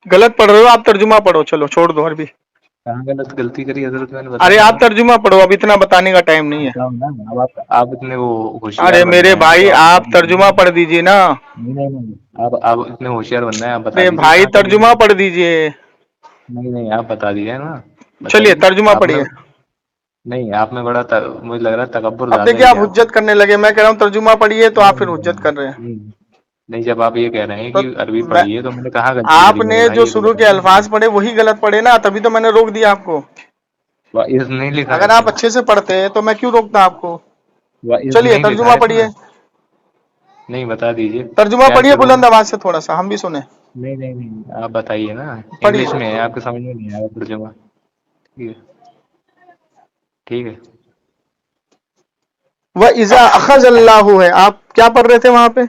गलत पढ़ रहे हो आप, तर्जुमा पढ़ो। चलो छोड़ दो अरबी। कहाँ गलती करी हजरत, मैंने अरे आप तर्जुमा पढ़ो, अब इतना बताने का टाइम नहीं है। अब आप इतने वो होशियार। अरे मेरे भाई आप तर्जुमा पढ़ दीजिए ना। नहीं, आप इतने होशियार बनना है, आप बता अरे दीजिए। भाई तर्जुमा पढ़ दीजिए। नहीं, आप बता दीजिए ना। चलिए तर्जुमा पढ़िए। नहीं, आप में बड़ा मुझे लग रहा है तकब्बुर। अब देखिए आप हुज्जत करने लगे, मैं कह रहा हूँ तर्जुमा पढ़िए तो आप फिर हुज्जत कर रहे हैं। नहीं, जब आप ये कह रहे हैं कि अरबी पढ़िए तो मैंने कहा आपने जो शुरू के अल्फाज पढ़े वही गलत पढ़े ना, तभी तो मैंने रोक दिया आपको। नहीं लिखा। अगर आप अच्छे से पढ़ते तो मैं क्यों रोकता आपको। चलिए तर्जुमा पढ़िए। नहीं, बता दीजिए तर्जुमा पढ़िए बुलंद आवाज से, थोड़ा सा हम भी सुने। नहीं, आप बताइए ना, इंग्लिश में है, आपको समझ में नहीं आया तर्जुमा। ठीक है। वह इज़ा अख़ज़ल्लाहु है, आप क्या पढ़ रहे थे वहां पे?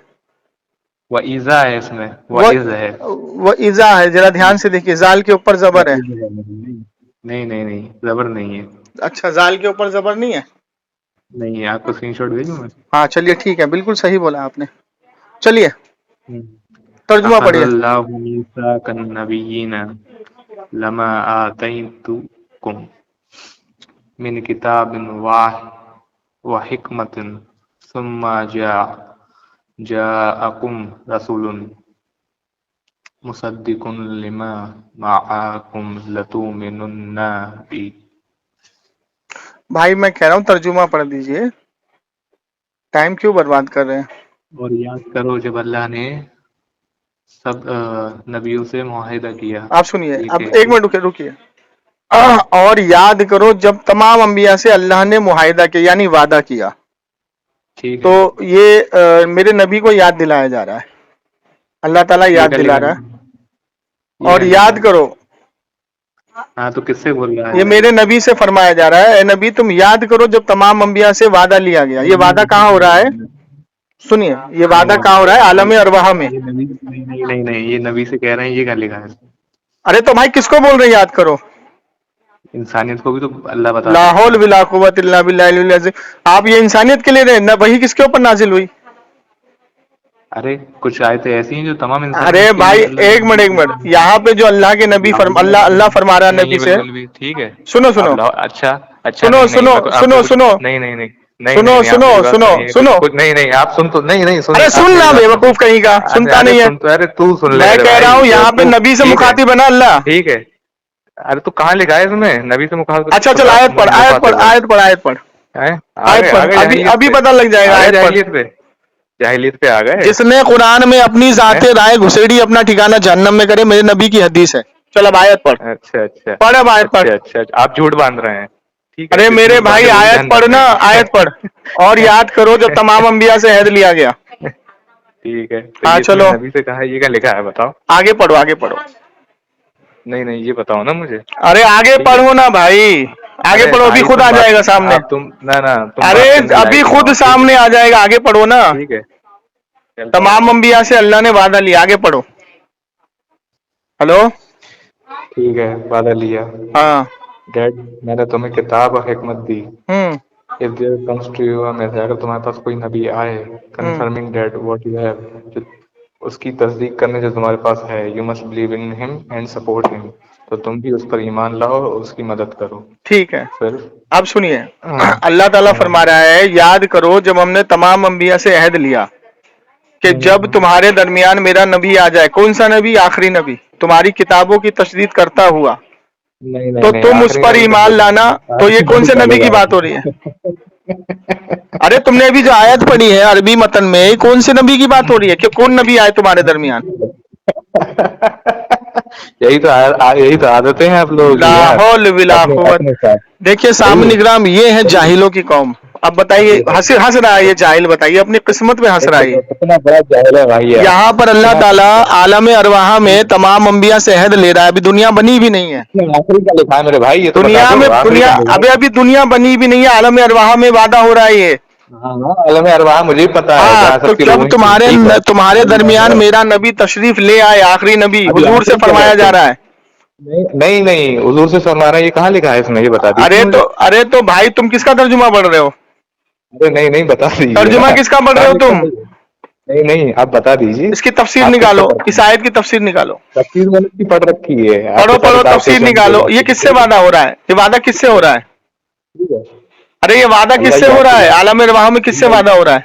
वह इज़ा है, इसमें वह इज़ है। वह इज़ा है, जरा ध्यान से देखिए, जाल के ऊपर जबर है। नहीं, जबर नहीं है। अच्छा, जाल के ऊपर जबर नहीं है? नहीं, आपको स्क्रीनशॉट भेजूं मैं? हाँ चलिए ठीक है, बिल्कुल सही बोला आपने। चलिए तर्जुमा पढ़िए। अख़ज़ल्लाहु मीसाक़न नबिय्यीना लमा आतैतुकुम मिन किताबिन व हिकमतिन सुम्मा जाअकुम रसूलुन मुसद्दिकुन लिमा माअकुम लतुमिनुन्ना बि। भाई मैं कह रहा हूँ तर्जुमा पढ़ दीजिए, टाइम क्यों बर्बाद कर रहे हैं। और याद करो जब अल्लाह ने सब नबियों से मुआहिदा किया। आप सुनिए, अब एक मिनट रुकिए। और याद करो जब तमाम अंबिया से अल्लाह ने मुआहिदा किया यानी वादा किया। ठीक तो है। ये मेरे नबी को याद दिलाया जा रहा है, अल्लाह ताला याद दिला रहा है। और याद करो। हाँ, तो किससे बोल रहा है? ये मेरे नबी से फरमाया जा रहा है, ए नबी तुम याद करो जब तमाम अंबिया से वादा लिया गया। ये वादा कहाँ हो रहा है? सुनिए, ये वादा कहाँ हो रहा है? आलम अरवाह में। नहीं, ये नबी से कह रहे हैं, ये क्या लिखा है? अरे तो भाई किसको बोल रहे हैं याद करो? इंसानियत को भी तो अल्लाह बता ला सकता हौल है। वला कुव्वत इल्ला बिल्लाहिल अलील अज़ीम। आप ये इंसानियत के लिए रहे ना, वही किसके ऊपर नाजिल हुई? अरे कुछ आयतें ऐसी हैं जो तमाम अरे इंसानियत के भाई लिए अल्लाह एक मिनट एक मिनट, यहाँ पे जो अल्लाह के नबी अल्लाह फरमा रहा है नहीं नबी से, बिल्कुल भी ठीक है। सुनो सुनो आप लाओ, अच्छा अच्छा, सुनो नहीं नहीं सुनो मैं तो सुनो आपको कुछ सुनो नहीं नहीं नहीं नहीं सुनो नहीं नहीं, आप सुनो मेरी बात सुनो सुनिए, सुनो, कुछ नहीं नहीं, आप सुन तो नहीं नहीं अरे सुनिए, आप सुन मेरी ना बात बेवकूफ सुनिए। कहीं का, अरे सुनता अरे नहीं है। सुन तो, अरे तू सुन ले मैं मेरे कह रहा भाई, हूँ यहाँ पे बेवकूफ, नबी से ठीक है मुखातिब है ना अल्लाह। ठीक है। अरे तू कहाँ लिखा है इसमें नबी से अच्छा चल आयत पढ़ आयत पढ़ मुखातिब है? आयत पढ़ आयत पढ़ हैं? आयत पढ़, आगे अभी जाहिलियत अभी पे, पता लग जाएगा। आगे आयत पढ़। जाहिलियत पे आ गए जिसने कुरान में अपनी जाते राय घुसेड़ी अपना ठिकाना जहन्नम में करे, मेरे नबी की हदीस है। चल अब आयत पढ़, अच्छा अच्छा पढ़ अब आयत पढ़। अच्छा अच्छा, आप झूठ बांध रहे हैं, ठीक है, अरे तो मेरे झूठ भाई बांधे वो भी आयत जहन्नम पढ़ ना, में। आयत पढ़ और याद करो जब तमाम अंबिया से अहद लिया गया। ठीक है, तो हाँ ये तुमने चलो नबी से कहा है, ये क्या लिखा है बताओ? आगे पढ़ो आगे पढ़ो। नहीं नहीं, ये बताओ ना मुझे। अरे आगे ठीक है। पढ़ो ना भाई, आगे अरे पढ़ो, अभी भाई खुद तुम आ बात, जाएगा सामने। आप तुम ना तुम अरे बात करने अभी लायक नहीं खुद हो, सामने आ जाएगा, आगे पढ़ो ना। ठीक है, चल तमाम पढ़ो। अंबिया से अल्लाह ने वादा लिया, आगे पढ़ो। हेलो, ठीक है, वादा लिया। हाँ, डैड, मैंने तुम्हें किताब और हिकमत दी। हम्म If there comes to you a message, अगर तुम्हारे पास कोई नबी आए, confirming that what you have, जो उसकी तस्दीक करने जो तुम्हारे पास है, you must believe in him and support him, तो तुम भी उस पर ईमान लाओ और उसकी मदद करो। ठीक है। फिर अब सुनिए, अल्लाह ताला फरमा रहा है, याद करो जब हमने तमाम अंबिया से अहद लिया कि जब तुम्हारे दरमियान मेरा नबी आ जाए। कौन सा नबी? आखिरी नबी, तुम्हारी किताबों की तशदीद करता हुआ, नहीं नहीं तो नहीं, तुम उस आखिरी पर नबी ईमान लाना। तो ये कौन से नबी की बात हो रही है? अरे तुमने अभी जो आयत पढ़ी है अरबी मतन में, ये कौन से नबी की बात हो रही है कि कौन नबी आए तुम्हारे दरमियान? यही तो आदतें हैं आप लोगों की यार, लाहौल विला अपने कुव्वत। अपने साथ। देखिए सामने ग्राम, ये है जाहिलों की कौम। अब बताइए, हंस रहा है ये जाहिल, बताइए अपनी किस्मत में हंस रहा है। कितना बड़ा जाहिल है भाई यार। यहाँ पर अल्लाह ताला आलम अरवाह में तमाम अंबिया से अहद ले रहा है, अभी दुनिया बनी भी नहीं है। आखिरी का लिखा है मेरे भाई, ये तो दुनिया बता दो, में आखिरी दुनिया का लिखा है। अभी अभी दुनिया बनी भी नहीं है, आलम अरवाह में वादा हो रहा है ये। हाँ आलम अरवाह मुझे भी पता है, हाँ, जहाँ तो सबकी जब रूहें तुम्हारे ठीक है। तुम्हारे दरमियान मेरा नबी तशरीफ ले आए, आखिरी नबी अभी हुजूर से आखिरी क्या फरमाया कहते जा हैं? रहा है। नहीं नहीं, हुजूर से फरमाना ये कहाँ लिखा है इसमें, ये बता दीजिए मुझे। अरे तो भाई तुम किसका तर्जुमा पढ़ रहे हो? अरे नहीं नहीं, बता दीजिए तर्जुमा ना। किसका पढ़ रहे हो तुम? नहीं नहीं, आप बता दीजिए। इसकी तफसीर आप निकालो, किसका इस आयत की तफसीर निकालो। तफसीर मैंने की पढ़ रखी है। पढ़ो आपके साथ पढ़ो, बातें तफसीर करनी निकालो। पड़ेगी। ये किससे वादा हो रहा है? ये वादा किससे हो रहा है? ठीक है। अरे ये वादा अल्लाह किससे ही हो रहा है? आपको- आलम अरवाह में किससे वादा हो रहा है?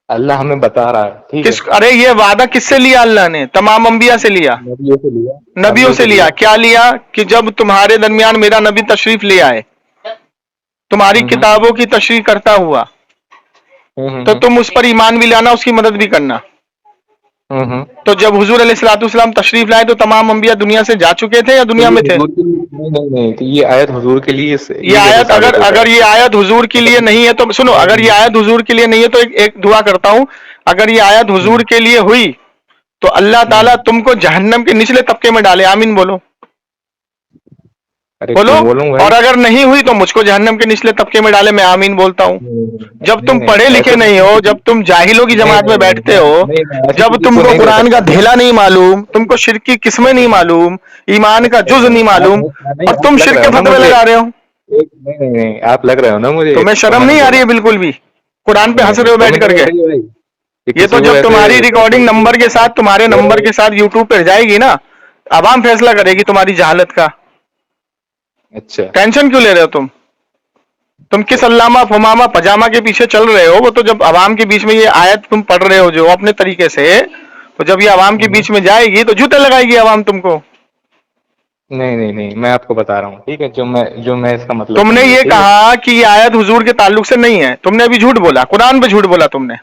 अल्लाह हमें बता रहा है, ठीक है। अरे ये वादा किससे लिया? अल्लाह ने तमाम अंबिया से लिया, नबियों से लिया, नबियों से लिया। क्या लिया? कि जब तुम्हारे दरमियान मेरा नबी तशरीफ ले आए, तुम्हारी किताबों की तशरीह करता हुआ, तो तुम उस पर ईमान भी लाना, उसकी मदद भी करना। तो जब हुजूर अलैहिस्सलाम तशरीफ लाए तो तमाम अंबिया दुनिया से जा चुके थे या दुनिया में थे? नहीं, तो ये आयत हुजूर के लिए, ये आयत अगर ये आयत हुजूर के लिए नहीं है तो सुनो, अगर ये आयत हुजूर के लिए नहीं है तो एक दुआ करता हूं, अगर ये आयत हुजूर के लिए हुई तो अल्लाह ताला तुमको जहन्नम के निचले तबके में डाले। आमीन बोलो, अरे बोलो। क्यों बोलूं और अगर नहीं हुई तो मुझको जहन्नम के निचले तबके में डाले, मैं आमीन बोलता हूँ। जब तुम पढ़े लिखे नहीं हो, जब तुम जाहिलों की जमात में बैठते हो, जब तुमको कुरान का धेला नहीं मालूम, तुमको शिर्क की किस्में नहीं मालूम, ईमान का जुज नहीं मालूम, और तुम शिर्क के फतवे लगा रहे हो। नहीं, आप लग रहे हो ना मुझे। तुम्हें शर्म नहीं आ रही है बिल्कुल भी? कुरान पे हंस रहे हो बैठ करके। ये तो जब तुम्हारी रिकॉर्डिंग नंबर के साथ, तुम्हारे नंबर के साथ यूट्यूब पर जाएगी ना, अवाम फैसला करेगी तुम्हारी जहालत का। अच्छा, टेंशन क्यों ले रहे हो तुम किस अल्लामा फुमामा पजामा के पीछे चल रहे हो? वो तो जब अवाम के बीच में ये आयत तुम पढ़ रहे हो जो अपने तरीके से, तो जब ये अवाम के बीच में जाएगी तो जूते लगाएगी अवाम तुमको। नहीं, मैं आपको बता रहा हूँ, ठीक है। जो मैं इसका मतलब, तुमने ये कहा कि ये आयत हुजूर के ताल्लुक से नहीं है, तुमने अभी झूठ बोला, कुरान पे झूठ बोला तुमने।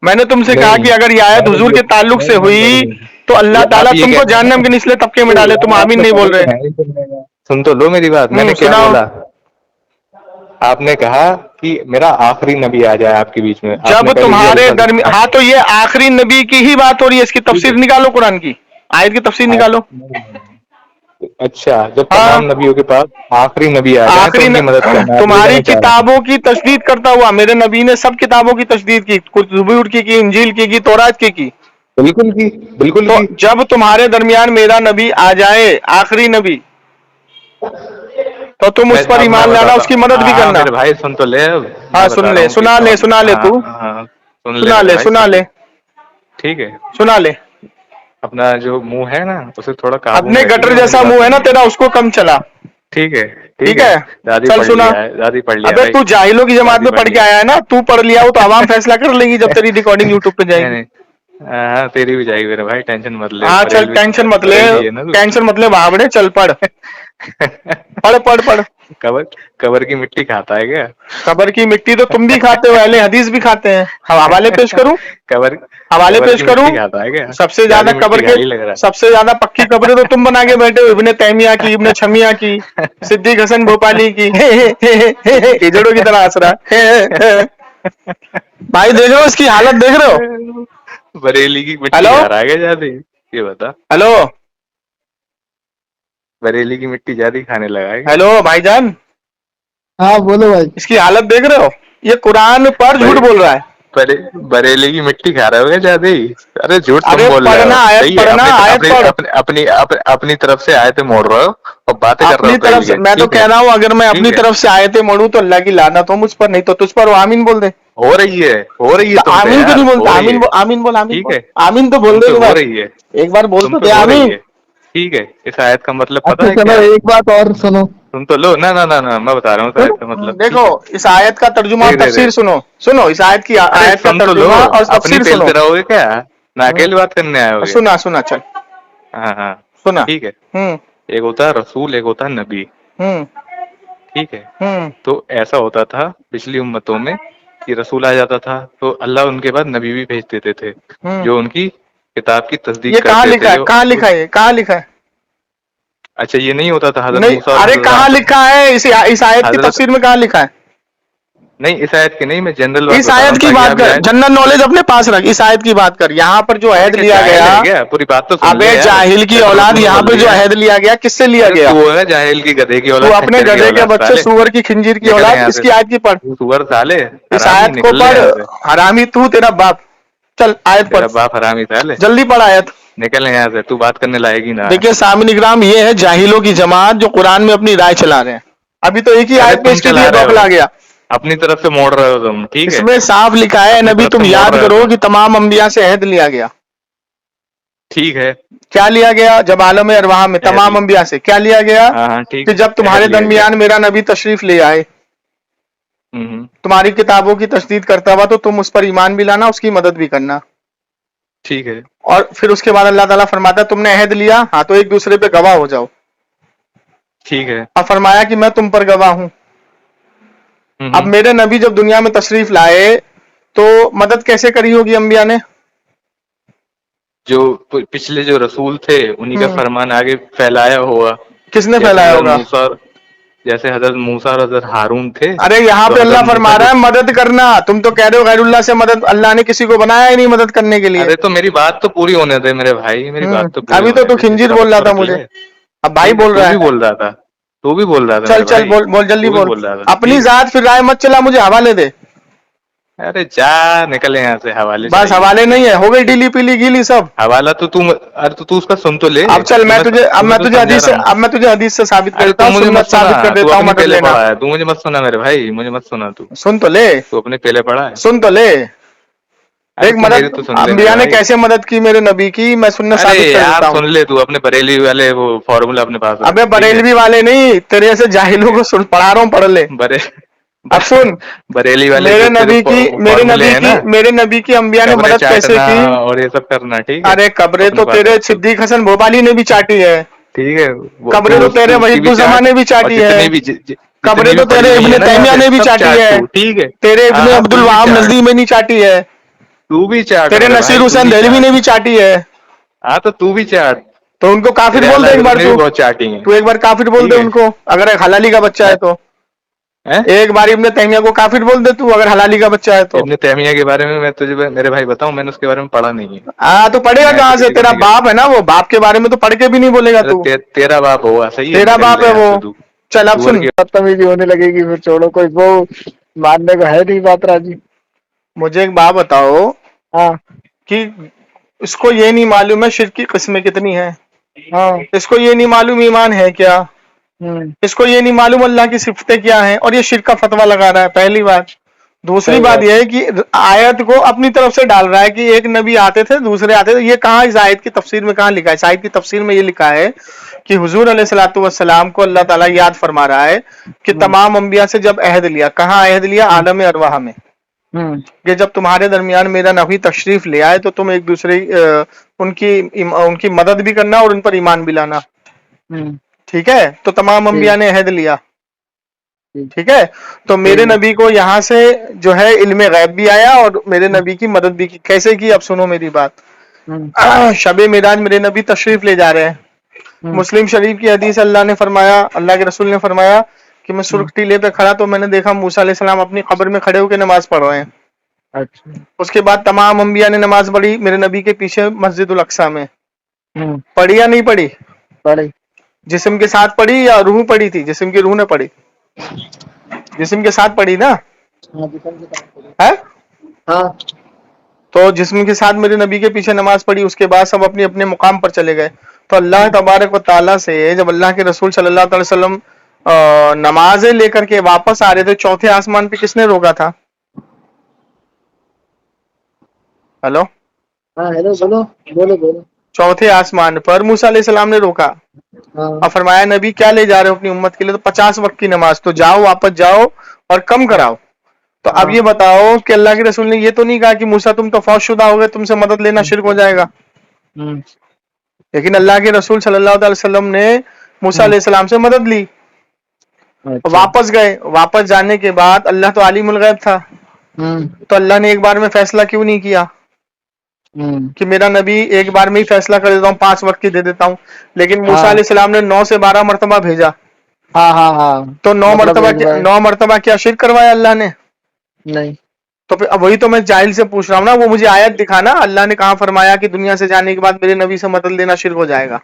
मैंने तुमसे कहा कि अगर ये आयत हुजूर के ताल्लुक से हुई तो अल्लाह ताला तुमको जहन्नम के निचले तबके में डाले। तुम आमीन नहीं बोल रहे। सुन तो लो मेरी बात, मैंने क्या सुनाओ। बोला? आपने कहा कि मेरा आखिरी नबी आ जाए आपके बीच में। जब तुम्हारे दरमियान, हाँ तो ये आखिरी नबी की ही बात हो रही है, इसकी तफसीर निकालो, कुरान की आयत की तफसीर निकालो। अच्छा, जब तमाम नबियों के पास आखिरी नबी आ जाए तो आखिरी उनकी मदद करना। तुम्हारी किताबों की तशदीद करता हुआ, मेरे नबी ने सब किताबों की तशदीद की, कुछ ज़बूर की, इंजील की, तौरात की। बिल्कुल की। तो जब तुम्हारे दरमियान मेरा नबी आ जाए, आखिरी नबी, تو تم اس پر ایمان لانا, اس کی مدد بھی کرنا. میرے بھائی سن تو لے اب. ہاں سن لے, سنا لے تو سنا لے, سنا لے, ٹھیک ہے, سنا لے. اپنا جو منہ ہے نا اسے تھوڑا قابو اپنے میں گٹر رکھیے, جیسا منہ ہے نا تیرا, اس کو کم چلا. ٹھیک ہے ٹھیک ہے, دادی چل پڑھ سنا. لیا ہے, دادی پڑھ لیا ابے بھائی. تو جاہلوں کی جماعت میں دادی پڑھ کے آیا ہے نا, تو پڑھ لیا ہو تو عوام فیصلہ کر لے گی جب تیری ریکارڈنگ یوٹیوب پہ جائے نہیں گی. نہیں, ہاں تیری بھی جائے گی میرے بھائی, ٹینشن مت لے. ہاں چل ٹینشن مت لے, ٹینشن مت لے بابڑے, چل پڑھ پڑھ پڑھ پڑھ. قبر کی مٹی کھاتا ہے کیا؟ قبر کی مٹی تو تم بھی کھاتے ہو, اہل حدیث بھی کھاتے ہیں. حوالے پیش کروں, حوالے قبر پیش کی کروں. مٹی کھاتا ہے کیا؟ سب سے زیادہ جعلی قبر مٹی کے, گالی لگ رہا سب سے زیادہ پکی قبریں تو تم بنا کے بیٹھے ہو, ابن تیمیہ کی, ابن چھمیہ کی, صدیق حسن بھوپالی کی. کیجڑوں کی طرح ہنس رہا ہے بھائی. دیکھ رہے ہو اس کی حالت, دیکھ رہے ہو. ہے. بریلی کی مٹی ہیلو کھا رہا ہے کیا جاتی؟ یہ بتا, ہیلو بریلی کی مٹی زیادہ کھانے لگا ہے کیا؟ ہیلو بھائی جان, ہاں بولو بھائی. اس کی حالت دیکھ رہے ہو, یہ قرآن پر جھوٹ بول رہا ہے. بریلی کی مٹی کھا رہا ہوگا زیادہ ہی. ارے جھوٹ تم ارے بول رہے ہو, پڑھنا آیت, صحیح ہے. پڑھنا آیت پڑھ. اپنی طرف سے آئے تھے موڑ رہے ہو اور باتیں کر رہے اپنی ہو طرف پھیل سے کے. میں تو ٹھیک ہے, کہہ رہا ہوں, اگر میں ٹھیک اپنی ہے, طرف سے آیتیں مڑوں تو اللہ کی لعنت ہو مجھ پر, نہیں تو تجھ پر وہ آمین بول دے. ہو رہی ہے تم سے آمین کیوں یار, نہیں ہو بولتا؟ رہی آمین ہے. بول, آمین بول, آمین ٹھیک بول, ہے, آمین تو بول تم دے پہ ایک ہو بار, رہی ہے, ایک بار بول تم تو پہ دے ہو آمین. رہی ہے. ٹھیک ہے, اس آیت کا مطلب پتہ اچھا ہے چلو کیا ہے؟ ایک بات اور سنو. تم تو لو, نہ میں بتا رہا ہوں اس آیت کا مطلب. دیکھو ٹھیک ہے, اس آیت کا ترجمہ اور دے تفسیر سنو, سنو اس آیت کی, ارے آیت کا سن تو لو, ترجمہ اور اپنی تفسیر سنو. پیلتے رہو گے کیا؟ نہ اکیلی بات کرنے آئے ہوگے. سنا سنا چل, ہاں سنا. ٹھیک ہے. ہوں ایک ہوتا ہے رسول, ایک ہوتا ہے نبی. ہوں ٹھیک ہے, ہوں تو ایسا ہوتا تھا پچھلی امتوں میں کہ رسول آ جاتا تھا تو اللہ ان کے بعد نبی بھی بھیج دیتے تھے, ہوں. جو ان کی کتاب کی تصدیق یہ کہاں کرتے لکھا تھے. ہے, کہاں لکھا ہے, کہاں لکھا ہے؟ اچھا یہ نہیں ہوتا تھا حضرت نہیں, موسیٰ اور ارے کہاں حضرت لکھا ہے اس آیت کی حضرت تفسیر میں, کہاں لکھا ہے؟ نہیں اس آیت کی نہیں, میں جنرل بات اس بتا رہا آیت ہوں کی تاکہ بات آپ یہ کر, آیت. جنرل نالج اپنے پاس رکھ. اس آیت کی بات کر, یہاں پر جو ارے عہد کیا لیا جاہل گیا. ہے کیا؟ پوری بات تو سن ابے لے یار, جاہل کی ایسا تو اولاد, تو نے یہاں بول پہ جو دیا. عہد لیا گیا کس سے لیا ارے گیا؟ تو ہے جاہل کی گدھے کی تو اولاد, اپنے خنجر کی گدھے کے اولاد بچے, سالے. سور کی خنجیر کی نکل اولاد, یہاں اس سے, کی آیت کی پڑھ. تو سور سالے اس حرامی, آیت کو نکل لے پڑھ. یہاں سے. حرامی تو تیرا باپ. چل آیت پڑھ, تیرا باپ حرامی سالے, جلدی پڑھ آیت. نکل یہاں سے, تو بات کرنے لائق ہی نہ ہے. دیکھیے سامعین اکرام, یہ ہے جاہلوں کی جماعت جو قرآن میں اپنی رائے چلا رہے ہیں. ابھی تو ایک ہی ارے آیت تم پیش کی تھی, چلا یہ رہے ہو, بوکھلا گیا. اپنی طرف سے موڑ رہے ہو تم. ٹھیک اس ہے, میں صاف لکھا ہے, اپنی نبی طرف سے تم موڑ یاد رہے ہو کرو تم. کہ تمام انبیاء سے عہد لیا گیا. ٹھیک ہے, کیا لیا گیا؟ جب عالم ارواح میں عہد تمام انبیاء سے کیا لیا گیا؟ ہاں ٹھیک کہ ہے, جب عہد تمہارے لیا گیا. درمیان میرا نبی تشریف لے آئے, تمہاری کتابوں کی تجدید کرتا ہوا, تو تم اس پر ایمان بھی لانا, اس کی مدد بھی کرنا. ٹھیک ہے, اور پھر اس کے بعد اللہ تعالیٰ فرماتا ہے, تم نے عہد لیا, ہاں تو ایک دوسرے پہ گواہ ہو جاؤ. ٹھیک ہے. اور فرمایا کہ میں تم پر گواہ ہوں. اب میرے نبی جب دنیا میں تشریف لائے تو مدد کیسے کری ہوگی انبیاء نے؟ جو پچھلے جو رسول تھے انہی کا ہوں. فرمان آگے پھیلایا ہوا. کس نے جیسے پھیلایا حضرت ہوگا؟ موسیٰ, جیسے حضرت موسیٰ اور حضرت ہارون تھے. ارے یہاں تو پہ حضرت اللہ موسیٰ فرما جو, رہا ہے مدد کرنا, تم تو کہہ رہے ہو غیر اللہ سے مدد. اللہ نے کسی کو بنایا ہی نہیں مدد کرنے کے لیے. ارے تو میری بات تو پوری ہونے دے میرے بھائی, میری بات تو پوری ابھی ہونے تو دے, خنزیر ذرا بول بس رہا تو تھا رک مجھے, لے. اب بھائی ٹھیک ہے, بول تو رہا بھی ہے. بول رہا تھا, تو بھی بول رہا تھا چل میرے چل بھائی, بول جلدی تو بھی بول. بول رہا تھا. اپنی ٹھیک ہے, ذات پھر رائے مت چلا, مجھے حوالے دے. ارے جا نکلے یہاں سے, حوالے بس چاہیے حوالے تجھے. نہیں ہے, ہو گئی ڈیلی پیلی گیلی سب. حوالہ تو تم, ارے تو اس کا سن تو لے. اب چل میں تمہیں تو تجھے سمجھا حدیث سے, رہا ہوں. اب میں تجھے حدیث سے ثابت ارے کرتا تو ہوں, مجھے مت سنت سنا, ثابت کر تو دیتا ہوں, اپنی مدد پہلے لینا. پڑھا ہے, تو مجھے مت سنا میرے بھائی, مجھے مت سنا. سن تو لے, تو اپنے پہلے پڑھا ہے. سن تو لے. ارے دیکھ تو مدد میری تو سن لے میرے انبیاء نے بھائی. کیسے مدد کی میرے نبی کی, میں سنت ارے ثابت کر یار دیتا ہوں. سن لے, تو اپنے بریلی والے وہ فارمولا اپنے پاس رکھ. ابے ٹھیک ہے, بریلوی والے نہیں, تیرے ایسے جاہلوں کو پڑھا رہا ہوں, پڑھ لے. اب سن, بریلی والے میرے جو تیرے نبی کی میرے فارمولے نبی ہیں کی نا, میرے نبی کی انبیاء نے قبریں مدد کیسے چاٹنا کی؟ اور یہ سب کرنا. ٹھیک ہے, ارے قبریں اپنے تو پاس تیرے رکھ تو. صدیق حسن بھوپالی نے بھی چاٹی ہے. ٹھیک ہے, وہ قبریں تو تیرے اس کی وحید بھی الزماں چاٹ, نے بھی اور چاٹی ہے. قبریں جتنی بھی تو پڑی تیرے ہوئی ہے ابن نا یہاں تیمیہ پہ نے بھی سب چاٹی چاٹ ہے. تو. ٹھیک ہے, تیرے ابن ہاں عبد تو بھی الوہاب چاٹ, نزدی میں نہیں چاٹی ہے. تو بھی چاٹ تیرے میرے نصیر بھائی, تو حسین بھی دہلوی چاٹ. نے بھی چاٹی ہے. ہاں تو بھی چاٹ. تو ان کو کافر تیرے بول اعلیٰ دے ایک بار. حضرت نے بھی بہت چاٹی ہیں. تو ایک بار کافر بول دے ٹھیک ہے, ان کو, اگر حلالی کا بچہ ہے تو. ایک بار ابن تیمیہ کو کافر بول دے تو, اگر حلالی کا بچہ ہے تو. ابن تیمیہ کے بارے میں تجھے میرے بھائی بتاؤں, میں نے اس کے بارے میں پڑھا نہیں ہے. ہاں تو پڑھے گا میں کہاں ایسے سے, کسی کو تیرا نہیں باپ کہتا. ہے نا وہ, باپ کے بارے میں تو پڑھ کے بھی نہیں بولے گا تو. ارے تیرا باپ ہوا, صحیح ہے, تیرا نکل باپ لے ہے یہاں وہ. سے تو. چل اب سور سن, کی بدتمیزی ہونے لگے گی, پھر چھوڑو, کوئی وہ ماننے کو ہے نہیں بات راجی. مجھے ایک بات بتاؤ ہاں کہ اس کو یہ نہیں معلوم ہے شرک کی قسمیں کتنی ہیں, ہاں اس کو یہ نہیں معلوم ایمان ہے کیا, इसको ये नहीं मालूम अल्लाह की सिफतें क्या हैं, और ये शिर्क का फतवा लगा रहा है, पहली बात। दूसरी बात यह है कि आयत को अपनी तरफ से डाल रहा है कि एक नबी आते थे, दूसरे आते थे। ये कहाँ इस आयत की तफसीर में कहाँ लिखा है? इस आयत की तफसीर में ये लिखा है कि हुजूर अलैहिस्सलातु वस्सलाम को अल्लाह ताला याद फरमा रहा है कि तमाम अंबिया से जब अहद लिया, कहाँ अहद लिया? आलम अरवाह में, कि जब तुम्हारे दरमियान मेरा नबी तशरीफ ले आए तो तुम एक दूसरे उनकी मदद भी करना और उन पर ईमान भी लाना। ठीक है, तो तमाम अंबिया ने अहद लिया। ठीक है, तो मेरे नबी को यहाँ से जो है इल्मे गैब भी आया और मेरे नबी की मदद भी की। कैसे की? अब सुनो मेरी बात। शबे मिराज मेरे नबी तशरीफ ले जा रहे हैं। मुस्लिम शरीफ की हदीस, अल्लाह ने फरमाया, अल्लाह के रसूल ने फरमाया कि मैं सुर्ख टीले पे खड़ा तो मैंने देखा मूसा अलैहिस्सलाम अपनी कब्र में खड़े होकर नमाज पढ़ रहे हैं। अच्छा। उसके बाद तमाम अंबिया ने नमाज पढ़ी मेरे नबी के पीछे मस्जिदुल अक्सा में। पढ़ी या नहीं पढ़ी? पढ़ी। जिस्म के साथ पढ़ी या रूह पढ़ी थी? जिस्म की रूह ने पढ़ी। जिस्म के साथ पढ़ी ना? है? हाँ। तो जिस्म के साथ मेरे नबी के पीछे नमाज पढ़ी, उसके बाद सब अपने अपने मुकाम पर चले गए। तो अल्लाह तबारक व तआला से जब अल्लाह के रसूल सल्लल्लाहु अलैहि वसल्लम नमाजें लेकर के वापस आ रहे थे, चौथे आसमान पे किसने रोका था? हेलो? हाँ हेलो, बोलो बोलो बोलो। चौथे आसमान पर मूसा अलैहिस्सलाम ने रोका। और फरमाया नबी क्या ले जा रहे हो अपनी उम्मत के लिए? तो 50 वक्त की नमाज। तो जाओ, वापस जाओ और कम कराओ। तो अब ये बताओ कि अल्लाह के रसूल ने ये तो नहीं कहा कि मूसा तुम तो फौजशुदा हो गए, तुमसे मदद लेना शिर्क हो जाएगा। लेकिन अल्लाह के रसूल सल्लल्लाहु अलैहि वसल्लम ने मूसा अलैहिस्सलाम से मदद ली। अच्छा। वापस गए, वापस जाने के बाद अल्लाह तो आलिमुल गैब था, तो अल्लाह ने एक बार में फैसला क्यों नहीं किया कि मेरा नबी एक बार में ही फैसला कर देता हूँ, 5 वक्त की दे देता हूँ। लेकिन मूसा अलैहिस्सलाम ने 9 से 12 मरतबा भेजा। तो 9 मरतबा क्या शिर्क करवाया अल्लाह ने? नहीं। तो फिर अब वही तो मैं जाहिल से पूछ रहा हूँ ना, वो मुझे आयत दिखाना, अल्लाह ने कहाँ फरमाया कि दुनिया से जाने के बाद मेरे नबी से मदद लेना शिर्क हो जाएगा।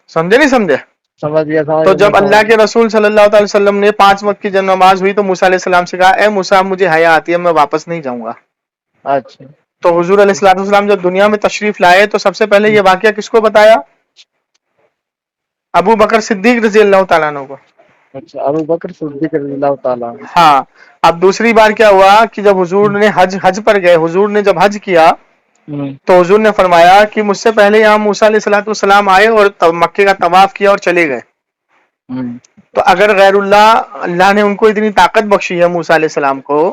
समझे नहीं समझे? समझ गया। तो जब अल्लाह के रसूल सल्लल्लाहु अलैहि वसल्लम ने 5 वक्त की जब नमाज हुई तो मूसा अलैहिस्सलाम से कहा, ए मूसा मुझे हया आती है, मैं वापस नहीं जाऊंगा। अच्छा। तो हुजूर अलैहिस्सलाम जब दुनिया में तशरीफ लाए तो सबसे पहले ये वाकया किसको बताया? अबू बकर सिद्दीक रज़ी अल्लाह ताला अन्हु को। अच्छा, अबू बकर सिद्दीक रज़ी अल्लाह ताला। हाँ। अब दूसरी बार क्या हुआ कि जब हुजूर ने हज पर गए, हुजूर ने जब हज किया तो हुजूर ने फरमाया कि मुझसे पहले यहाँ मूसा अलैहिस्सलाम आए और मक्के का तवाफ किया और चले गए। तो अगर गैरुल्लाह, अल्लाह ने उनको इतनी ताकत बख्शी है मूसा अलैहिस्सलाम को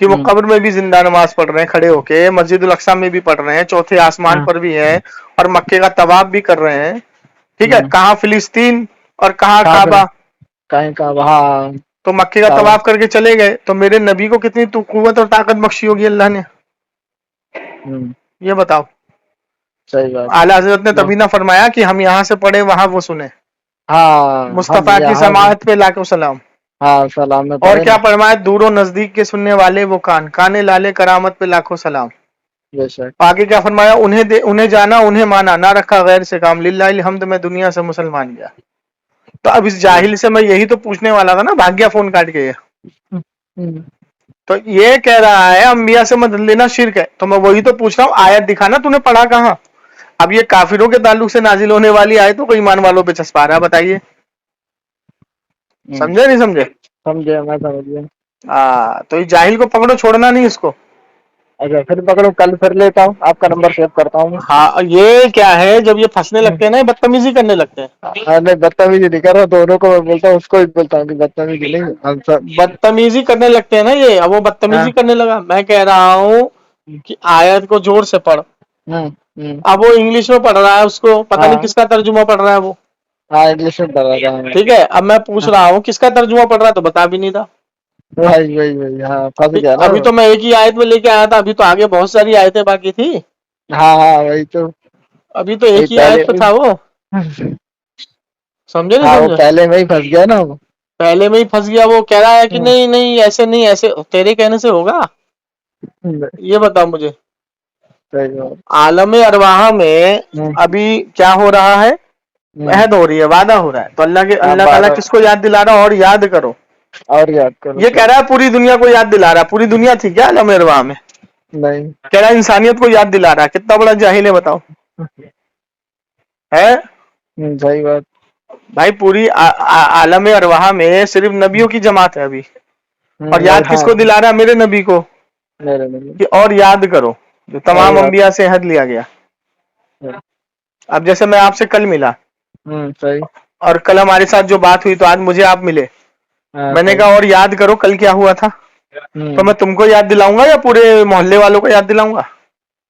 कि वो कब्र में भी जिंदा नमाज पढ़ रहे हैं खड़े होके, मस्जिदुल अक्सा में भी पढ़ रहे हैं, चौथे आसमान पर भी हैं और मक्के का तवाफ भी कर रहे हैं। ठीक है, कहाँ फिलिस्तीन और कहाँ काबा? कहीं काबा। तो मक्के का तवाफ करके चले गए, तो मेरे नबी को कितनी कुव्वत और ताकत बख्शी होगी अल्लाह ने? ये बताओ। सही बात। आला हज़रत ने तभी ना फरमाया कि हम यहाँ से पढ़े वहां वो सुने। हाँ, मुस्तफा की समाअत पे लाखों सलाम। हाँ सलाम। और क्या फरमाया? दूर नजदीक के सुनने वाले वो कान, काने लाले करामत पे लाखों सलाम। आगे क्या फरमाया? उन्हें जाना, उन्हें माना, ना रखा गैर से काम, लिल्लाहिल हम्द, मैं दुनिया से मुसलमान गया। तो अब इस जाहिल से मैं यही तो पूछने वाला था ना, भाग गया फोन काट के। तो ये कह रहा है अंबिया से मदद लेना शिर्क है। तो मैं वही तो पूछ रहा हूँ, आयत दिखाना, तूने पढ़ा कहाँ? अब ये काफिरों के ताल्लुक से नाजिल होने वाली आयतों को ईमान वालों पे चस्पा रहा है, बताइए। समझे नहीं समझे? समझे, मैं समझ गया। तो इस जाहिल को पकड़ो, छोड़ना नहीं इसको। अच्छा, फिर पकड़ो, कल फिर लेता हूँ, आपका नंबर सेव करता हूँ। हाँ, ये क्या है, जब ये फंसने लगते हैं ना, बदतमीजी करने लगते हैं। नहीं, बदतमीजी नहीं कर रहा, दोनों को मैं बोलता हूँ, उसको भी बोलता हूँ कि बदतमीजी नहीं, बदतमीजी करने लगते हैं ना ये। अब वो बदतमीजी करने लगा। मैं कह रहा हूँ कि आयत को जोर से पढ़। अब वो इंग्लिश में पढ़ रहा है, उसको पता नहीं किसका तर्जुमा पढ़ रहा है वो। हाँ, इंग्लिश में पढ़ रहा है। ठीक है, अब मैं पूछ रहा हूँ किसका तर्जुमा पढ़ रहा है, तो बता भी नहीं था। वही हाँ, फंस गया ना। अभी तो मैं एक ही आयत में लेके आया था, अभी तो आगे बहुत सारी आयतें बाकी थी। हाँ वही तो, अभी तो एक ही आयत पे था वो। समझे नहीं? समझे? पहले में ही फंस गया ना वो, पहले में ही फंस गया। वो कह रहा है कि नहीं नहीं ऐसे नहीं, ऐसे तेरे कहने से होगा। ये बताओ मुझे, आलम अरवाह में अभी क्या हो रहा है? अहद हो रही है, वादा हो रहा है। तो अल्लाह ताला किसको याद दिला रहा है? और याद करो, और याद करो। ये कह रहा है पूरी दुनिया को याद दिला रहा है। पूरी दुनिया थी क्या आलम अरवाह में? नहीं। कह रहा है इंसानियत को याद दिला रहा है। कितना बड़ा जाहिल है बताओ। है? सही बात। भाई पूरी आलम अरवाह में सिर्फ नबियों की जमात है अभी, और याद हाँ, किसको दिला रहा है? मेरे नबी को, मेरे नबी। कि और याद करो जो तमाम याद- अंबिया से हद लिया गया। अब जैसे मैं आपसे कल मिला सही। और कल हमारे साथ जो बात हुई, तो आज मुझे आप मिले, हाँ, मैंने सही। कहा और याद करो कल क्या हुआ था, तो मैं तुमको याद दिलाऊंगा या पूरे मोहल्ले वालों को याद दिलाऊंगा?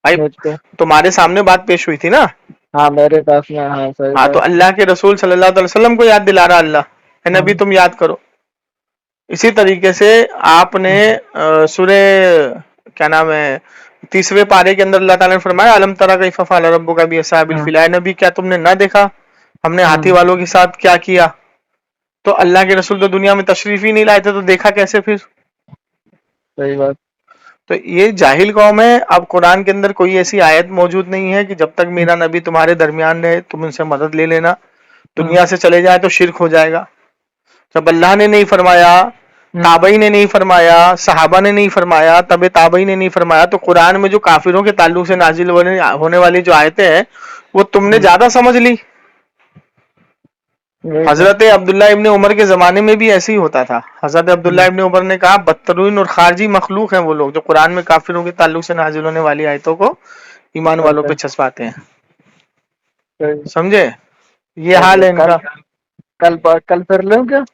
भाई मुझको। तुम्हारे सामने बात पेश हुई थी ना। हाँ मेरे पास में, हाँ सही हाँ, तो बात। अल्लाह के रसूल सल्लल्लाहु अलैहि वसल्लम को याद दिला रहा अल्लाह, है नबी तुम याद करो। इसी तरीके से आपने सूरे क्या नाम है 30वें पारे के अंदर अल्लाह ताला ने फरमाया अलम तरा कैफ़ फ़अल रब्बुका बिअस्हाबिल फील, ऐ नबी क्या तुमने ना देखा हमने हाथी वालों के साथ क्या किया? तो अल्लाह के रसूल तो दुनिया में तशरीफ ही नहीं लाए थे, तो देखा कैसे फिर? सही बात। तो ये जाहिल कौम है। अब कुरान के अंदर कोई ऐसी आयत मौजूद नहीं है कि जब तक मेरा नबी तुम्हारे दरमियान रहे तुम उनसे मदद ले लेना, दुनिया से चले जाए तो शिरक हो जाएगा। जब अल्लाह ने नहीं फरमाया, ताबई ने नहीं फरमाया, सहाबा ने नहीं फरमाया, तबे ताबई ने नहीं फरमाया, तो कुरान में जो काफिरों के ताल्लुक से नाजिल होने वाली जो आयतें हैं वो तुमने ज्यादा समझ ली। हजरत अब्दुल्ला इब्ने उमर के जमाने में भी ऐसे ही होता था। हजरत अब्दुल्ला इब्ने उमर ने कहा बदतरीन और खारजी मखलूक हैं वो लोग जो कुरान में काफिरों के ताल्लुक से नाजिल होने वाली आयतों को ईमान वालों पे छसवाते हैं। समझे? ये हाल है इनका। कल फिर लो क्या?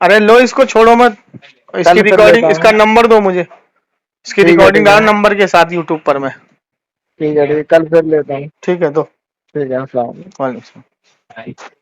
अरे लो इसको, छोड़ो मत, इसकी फिर रिकॉर्डिंग, लेता इसका हूँ। नंबर दो मुझे, इसकी ठीक है, रिकॉर्डिंग ठीक है। डालो नंबर के साथ यूट्यूब पर मैं। ठीक है, कल फिर लेता हूँ। ठीक है, दो। ठीक है, अस्सलाम वालेकुम। वालेकुम सलाम।